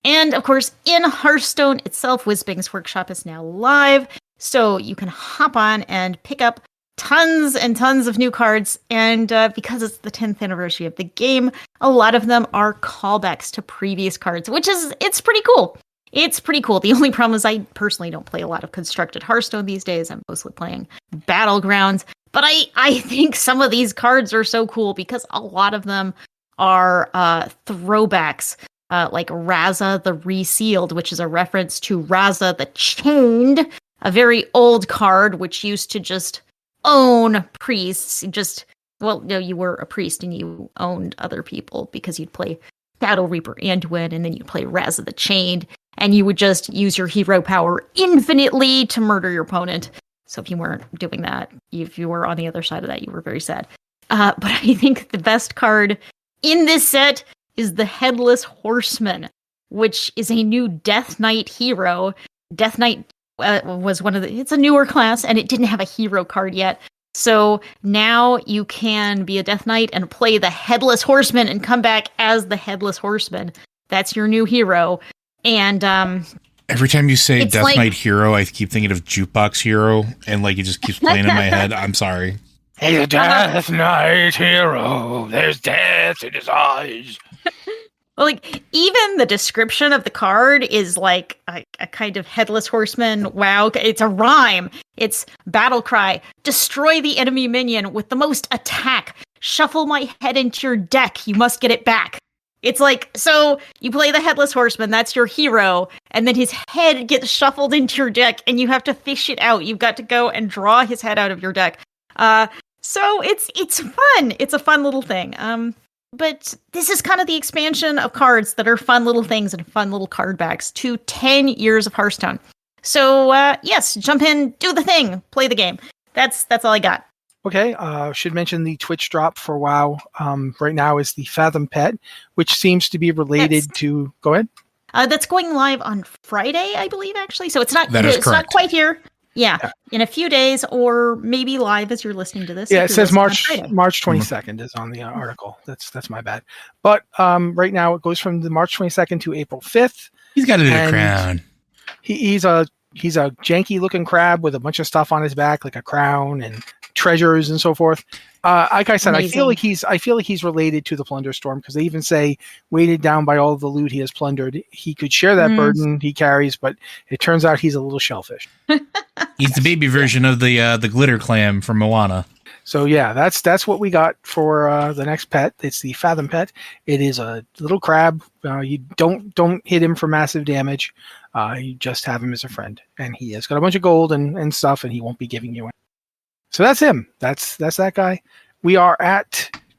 And of course, in Hearthstone itself, Whizbang's Workshop is now live, so you can hop on and pick up tons and tons of new cards, and because it's the 10th anniversary of the game, a lot of them are callbacks to previous cards, it's pretty cool. It's pretty cool. The only problem is I personally don't play a lot of constructed Hearthstone these days. I'm mostly playing Battlegrounds, but I think some of these cards are so cool because a lot of them are throwbacks, like Raza the Resealed, which is a reference to Raza the Chained, a very old card which used to just own priests. You were a priest and you owned other people because you'd play Battle Reaper Anduin, and then you'd play Raza the Chained, and you would just use your hero power infinitely to murder your opponent. So if you weren't doing that, if you were on the other side of that, you were very sad. But I think the best card in this set is the Headless Horseman, which is a new Death Knight hero. Death Knight was it's a newer class, and it didn't have a hero card yet. So now you can be a Death Knight and play the Headless Horseman and come back as the Headless Horseman. That's your new hero. And every time you say Death Knight hero, I keep thinking of Jukebox Hero, and it just keeps playing in my head. I'm sorry. He's a Death Knight hero. There's death in his eyes. Well, even the description of the card is like a kind of Headless Horseman. Wow, it's a rhyme. It's battle cry. Destroy the enemy minion with the most attack. Shuffle my head into your deck. You must get it back. It's so you play the Headless Horseman, that's your hero, and then his head gets shuffled into your deck, and you have to fish it out. You've got to go and draw his head out of your deck. So it's fun. It's a fun little thing. But this is kind of the expansion of cards that are fun little things and fun little card backs to 10 years of Hearthstone. So, yes, jump in, do the thing, play the game. That's all I got. Okay, should mention the Twitch drop for WoW right now is the Fathom Pet, which seems to be related to... Go ahead. That's going live on Friday, I believe, actually. So it's not that is correct. Not quite here. Yeah, in a few days, or maybe live as you're listening to this. Yeah, it says March 22nd is on the article. That's my bad. But right now it goes from the March 22nd to April 5th. He's got a crown. He's a janky looking crab with a bunch of stuff on his back, like a crown and treasures and so forth. Like I said, amazing. I feel like he's related to the Plunderstorm, because they even say, weighted down by all of the loot he has plundered, he could share that burden he carries, but it turns out he's a little shellfish. He's the baby version of the glitter clam from Moana. So yeah, that's what we got for the next pet. It's the Fathom pet. It is a little crab. You don't hit him for massive damage. You just have him as a friend, and he has got a bunch of gold and stuff, and he won't be giving you any. So that's him. That's that guy. We are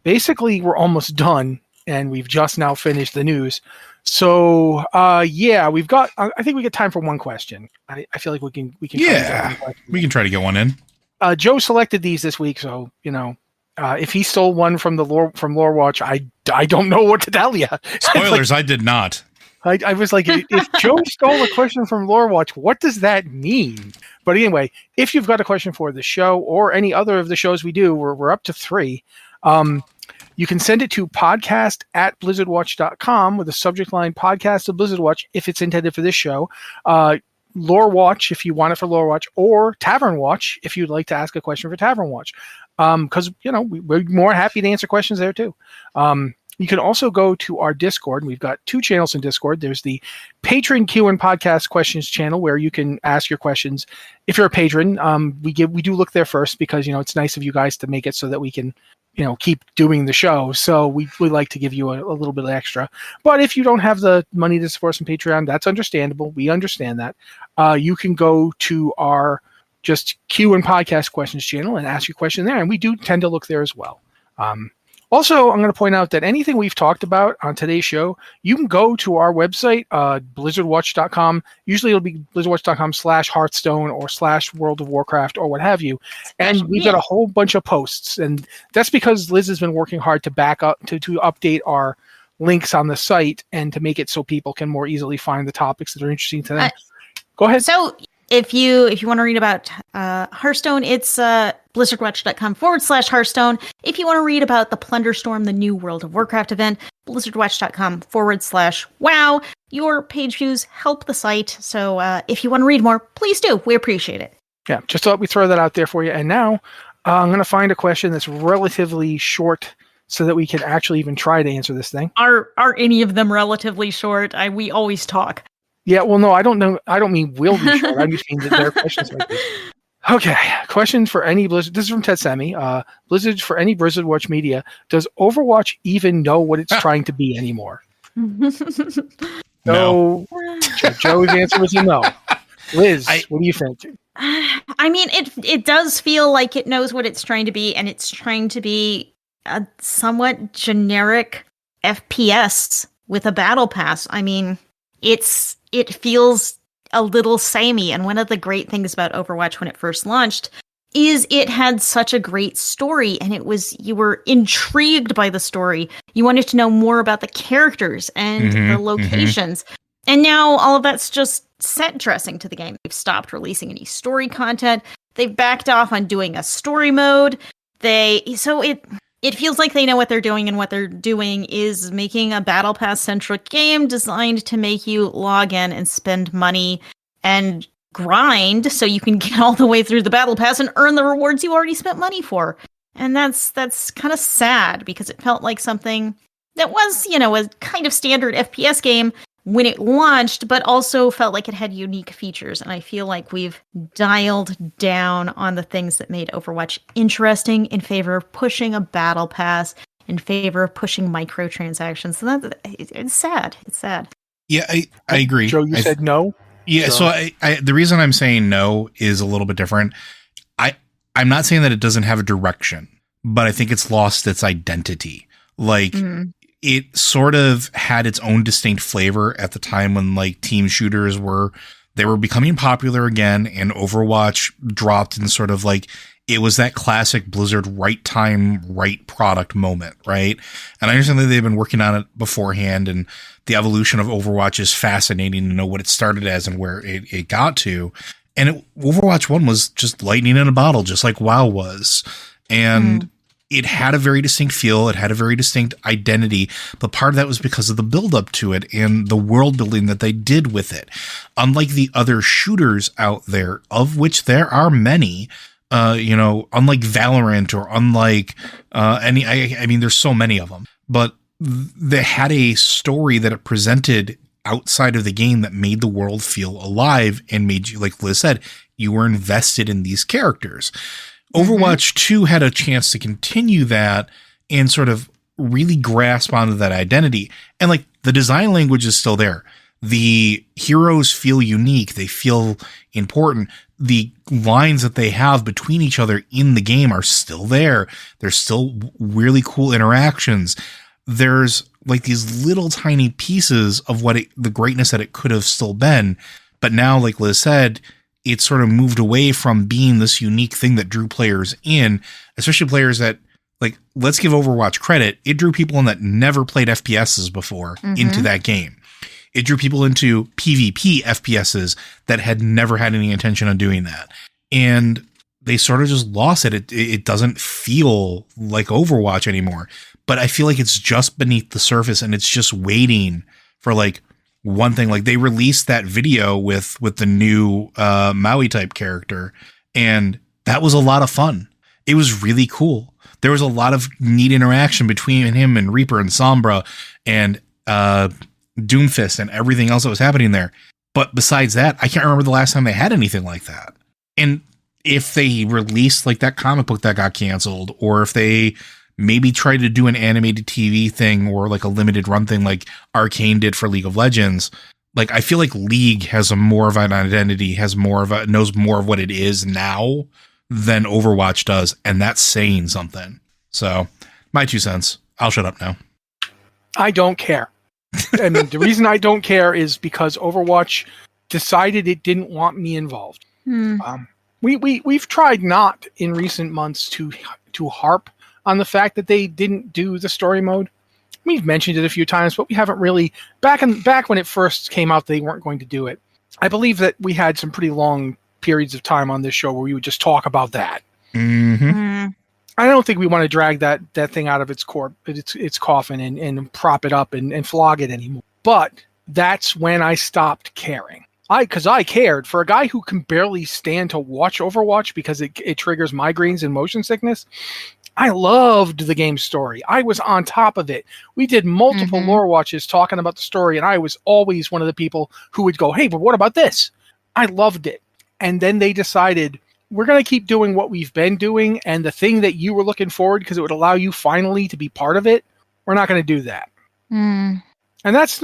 basically we're almost done, and we've just now finished the news. So yeah, we've got. I think we get time for one question. I feel like we can. Yeah, we can try to get one in. Joe selected these this week, so if he stole one from Lore Watch, I don't know what to tell you. Spoilers, I did not. I was like, if Joe stole a question from Lore Watch, what does that mean? But anyway, if you've got a question for the show or any other of the shows we do, we're up to 3. You can send it to podcast@blizzardwatch.com with the subject line podcast of Blizzard Watch if it's intended for this show. Lore Watch if you want it for Lore Watch, or Tavern Watch if you'd like to ask a question for Tavern Watch. Because, we're more happy to answer questions there too. You can also go to our Discord. We've got 2 channels in Discord. There's the Patron Q and Podcast Questions channel, where you can ask your questions. If you're a patron, we do look there first, because it's nice of you guys to make it so that we can keep doing the show. So we like to give you a little bit extra. But if you don't have the money to support us on Patreon, that's understandable. We understand that. You can go to our just Q and Podcast Questions channel and ask your question there, and we do tend to look there as well. Also, I'm going to point out that anything we've talked about on today's show, you can go to our website, blizzardwatch.com. Usually it'll be blizzardwatch.com/Hearthstone or /World of Warcraft or what have you. And we've got a whole bunch of posts. And that's because Liz has been working hard to back up, to update our links on the site and to make it so people can more easily find the topics that are interesting to them. Go ahead. So if you want to read about Hearthstone, it's blizzardwatch.com/Hearthstone. If you want to read about the Plunderstorm, the new World of Warcraft event, blizzardwatch.com/WoW. Your page views help the site. So if you want to read more, please do. We appreciate it. Yeah, just thought we'd throw that out there for you. And now I'm going to find a question that's relatively short so that we can actually even try to answer this thing. Are any of them relatively short? We always talk. Yeah, well, no, I don't know. I don't mean will be short. I just mean that their questions might be. Okay, question for any Blizzard. This is from Ted Sammy. Blizzard, for any Blizzard Watch media, does Overwatch even know what it's trying to be anymore? No. Joe's answer was a no. Liz, what do you think? I mean, it does feel like it knows what it's trying to be, and it's trying to be a somewhat generic FPS with a battle pass. I mean, it feels a little samey, and one of the great things about Overwatch when it first launched is it had such a great story, and you were intrigued by the story. You wanted to know more about the characters and the locations. And now all of that's just set dressing to the game. They've stopped releasing any story content. They've backed off on doing a story mode. It feels like they know what they're doing, and what they're doing is making a Battle Pass-centric game designed to make you log in and spend money and grind so you can get all the way through the Battle Pass and earn the rewards you already spent money for. And that's kind of sad, because it felt like something that was, a kind of standard FPS game when it launched, but also felt like it had unique features. And I feel like we've dialed down on the things that made Overwatch interesting in favor of pushing a battle pass, in favor of pushing microtransactions. So it's sad. It's sad. Yeah, I agree. Joe, you said no? Yeah, so the reason I'm saying no is a little bit different. I'm not saying that it doesn't have a direction, but I think it's lost its identity. Like, it sort of had its own distinct flavor at the time when team shooters were becoming popular again, and Overwatch dropped, and sort of it was that classic Blizzard right time, right product moment, right? And I understand that they've been working on it beforehand, and the evolution of Overwatch is fascinating to know what it started as and where it got to. And Overwatch 1 was just lightning in a bottle, just like WoW was. And it had a very distinct feel. It had a very distinct identity. But part of that was because of the build up to it and the world building that they did with it. Unlike the other shooters out there, of which there are many, unlike Valorant or unlike I mean, there's so many of them, but they had a story that it presented outside of the game that made the world feel alive and made you, like Liz said, you were invested in these characters. Overwatch 2 had a chance to continue that and sort of really grasp onto that identity. And like the design language is still there. The heroes feel unique. They feel important. The lines that they have between each other in the game are still there. There's still really cool interactions. There's like these little tiny pieces of the greatness that it could have still been. But now, like Liz said, it sort of moved away from being this unique thing that drew players in, especially players that, like, let's give Overwatch credit. It drew people in that never played FPSs before into that game. It drew people into PvP FPSs that had never had any intention on doing that. And they sort of just lost it. It doesn't feel like Overwatch anymore. But I feel like it's just beneath the surface and it's just waiting for like one thing. Like they released that video with the new Maui type character, and that was a lot of fun. It was really cool. There was a lot of neat interaction between him and Reaper and Sombra and Doomfist and everything else that was happening there. But besides that, I can't remember the last time they had anything like that. And if they released like that comic book that got canceled, or if they maybe try to do an animated TV thing or like a limited run thing like Arcane did for League of Legends, like I feel like League has more of an identity, knows more of what it is now than Overwatch does, and that's saying something. So, my 2 cents. I'll shut up now. I don't care. I mean, the reason I don't care is because Overwatch decided it didn't want me involved. We've tried not in recent months to harp on the fact that they didn't do the story mode. We've mentioned it a few times, but we haven't really. Back when it first came out, they weren't going to do it. I believe that we had some pretty long periods of time on this show where we would just talk about that. I don't think we want to drag that thing out of its coffin and prop it up and flog it anymore. But that's when I stopped caring. Because I cared. For a guy who can barely stand to watch Overwatch because it triggers migraines and motion sickness, I loved the game's story. I was on top of it. We did multiple lore watches talking about the story, and I was always one of the people who would go, hey, but what about this? I loved it. And then they decided, we're going to keep doing what we've been doing, and the thing that you were looking forward because it would allow you finally to be part of it, we're not going to do that. And that's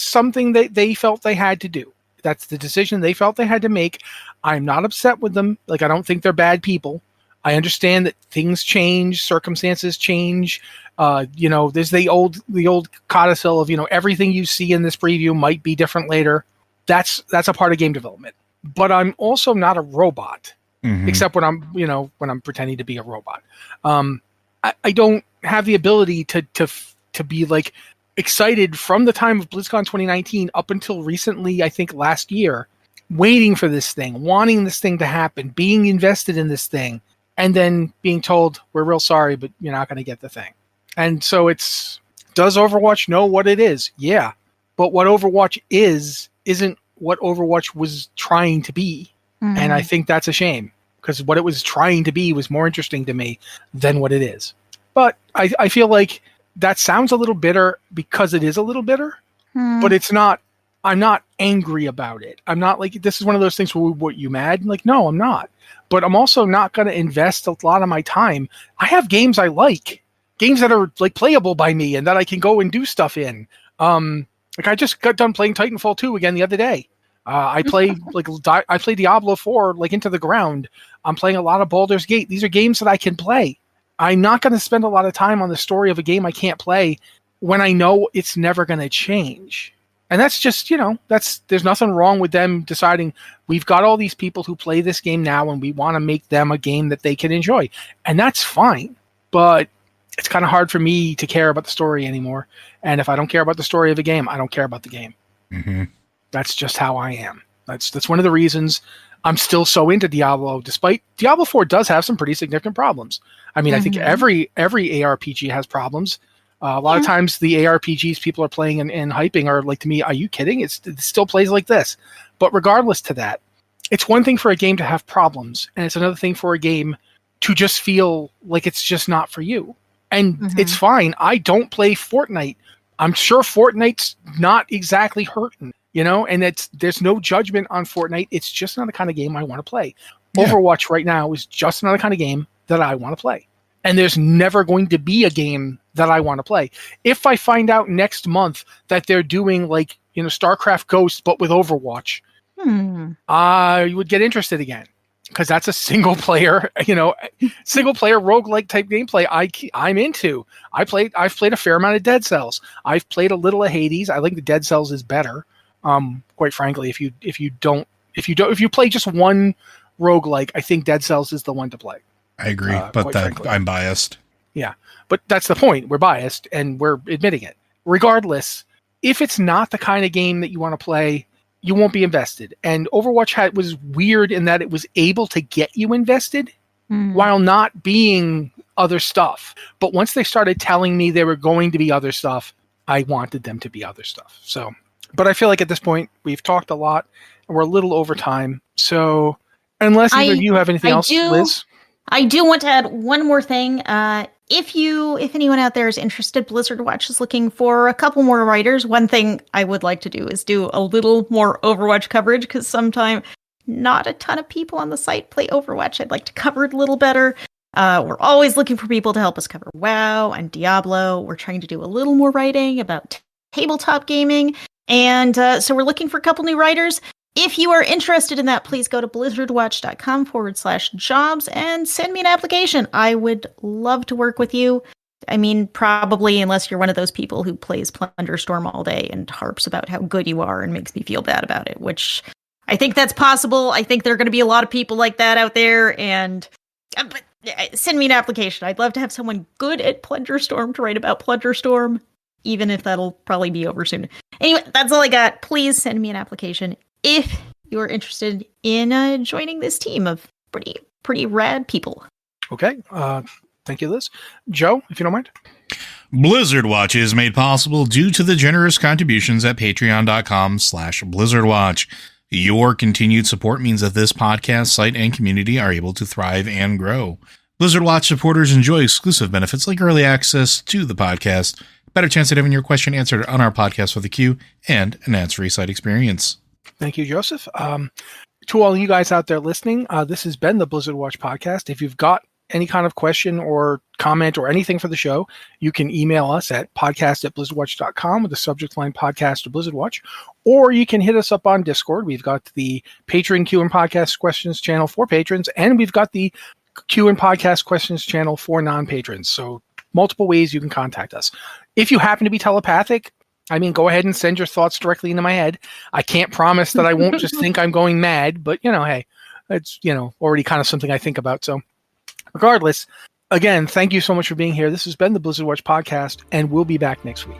something that they felt they had to do. That's the decision they felt they had to make. I'm not upset with them. Like, I don't think they're bad people. I understand that things change, circumstances change. There's the old codicil of, everything you see in this preview might be different later. That's a part of game development. But I'm also not a robot, except when I'm pretending to be a robot. I don't have the ability to be like excited from the time of BlizzCon 2019 up until recently, I think last year, waiting for this thing, wanting this thing to happen, being invested in this thing, and then being told, we're real sorry, but you're not going to get the thing. And so does Overwatch know what it is? Yeah. But what Overwatch isn't what Overwatch was trying to be. And I think that's a shame, because what it was trying to be was more interesting to me than what it is. But I feel like that sounds a little bitter because it is a little bitter, but it's not. I'm not angry about it. I'm not like, this is one of those things where, what, you mad? Like, no, I'm not. But I'm also not going to invest a lot of my time. I have games I like, games that are like playable by me and that I can go and do stuff in. Like I just got done playing Titanfall 2 again the other day. I play Diablo 4 like into the ground. I'm playing a lot of Baldur's Gate. These are games that I can play. I'm not going to spend a lot of time on the story of a game I can't play when I know it's never going to change. And that's just, there's nothing wrong with them deciding we've got all these people who play this game now and we want to make them a game that they can enjoy. And that's fine. But it's kind of hard for me to care about the story anymore. And if I don't care about the story of a game, I don't care about the game. That's just how I am. That's one of the reasons I'm still so into Diablo, despite Diablo 4 does have some pretty significant problems. I mean, I think every ARPG has problems. A lot of times the ARPGs people are playing and hyping are like, to me, are you kidding? It still plays like this. But regardless to that, it's one thing for a game to have problems, and it's another thing for a game to just feel like it's just not for you. And it's fine. I don't play Fortnite. I'm sure Fortnite's not exactly hurting, and there's no judgment on Fortnite. It's just not the kind of game I want to play. Yeah. Overwatch right now is just not the kind of game that I want to play. And there's never going to be a game that I want to play. If I find out next month that they're doing like, StarCraft Ghost, but with Overwatch, I would get interested again. Because that's a single player roguelike type gameplay I'm into. I've played a fair amount of Dead Cells. I've played a little of Hades. I think the Dead Cells is better. Quite frankly, if you play just one roguelike, I think Dead Cells is the one to play. I agree, but I'm biased. Yeah, but that's the point. We're biased, and we're admitting it. Regardless, if it's not the kind of game that you want to play, you won't be invested. And Overwatch was weird in that it was able to get you invested while not being other stuff. But once they started telling me there were going to be other stuff, I wanted them to be other stuff. So, but I feel like at this point, we've talked a lot, and we're a little over time. So unless either of you have anything else, Liz? I do want to add one more thing. If anyone out there is interested, Blizzard Watch is looking for a couple more writers. One thing I would like to do is do a little more Overwatch coverage, because sometimes not a ton of people on the site play Overwatch. I'd like to cover it a little better. We're always looking for people to help us cover WoW and Diablo. We're trying to do a little more writing about tabletop gaming. And so we're looking for a couple new writers. If you are interested in that, please go to blizzardwatch.com/jobs and send me an application. I would love to work with you. I mean, probably unless you're one of those people who plays Plunderstorm all day and harps about how good you are and makes me feel bad about it, which I think that's possible. I think there are going to be a lot of people like that out there. And but send me an application. I'd love to have someone good at Plunderstorm to write about Plunderstorm, even if that'll probably be over soon. Anyway, that's all I got. Please send me an application if you're interested in joining this team of pretty rad people. Okay. Thank you, Liz. Joe, if you don't mind. Blizzard Watch is made possible due to the generous contributions at patreon.com/blizzardwatch. Your continued support means that this podcast, site, and community are able to thrive and grow. Blizzard Watch supporters enjoy exclusive benefits like early access to the podcast, better chance at having your question answered on our podcast with a queue, and an ad-free site experience. Thank you, Joseph. To all you guys out there listening, this has been the Blizzard Watch podcast. If you've got any kind of question or comment or anything for the show, you can email us at podcast@blizzardwatch.com with the subject line podcast or Blizzard Watch, or you can hit us up on Discord. We've got the Patreon Q and Podcast Questions channel for patrons, and we've got the Q and Podcast Questions channel for non-patrons. So multiple ways you can contact us. If you happen to be telepathic, I mean, go ahead and send your thoughts directly into my head. I can't promise that I won't just think I'm going mad, but, hey, it's, already kind of something I think about. So regardless, again, thank you so much for being here. This has been the Blizzard Watch podcast, and we'll be back next week.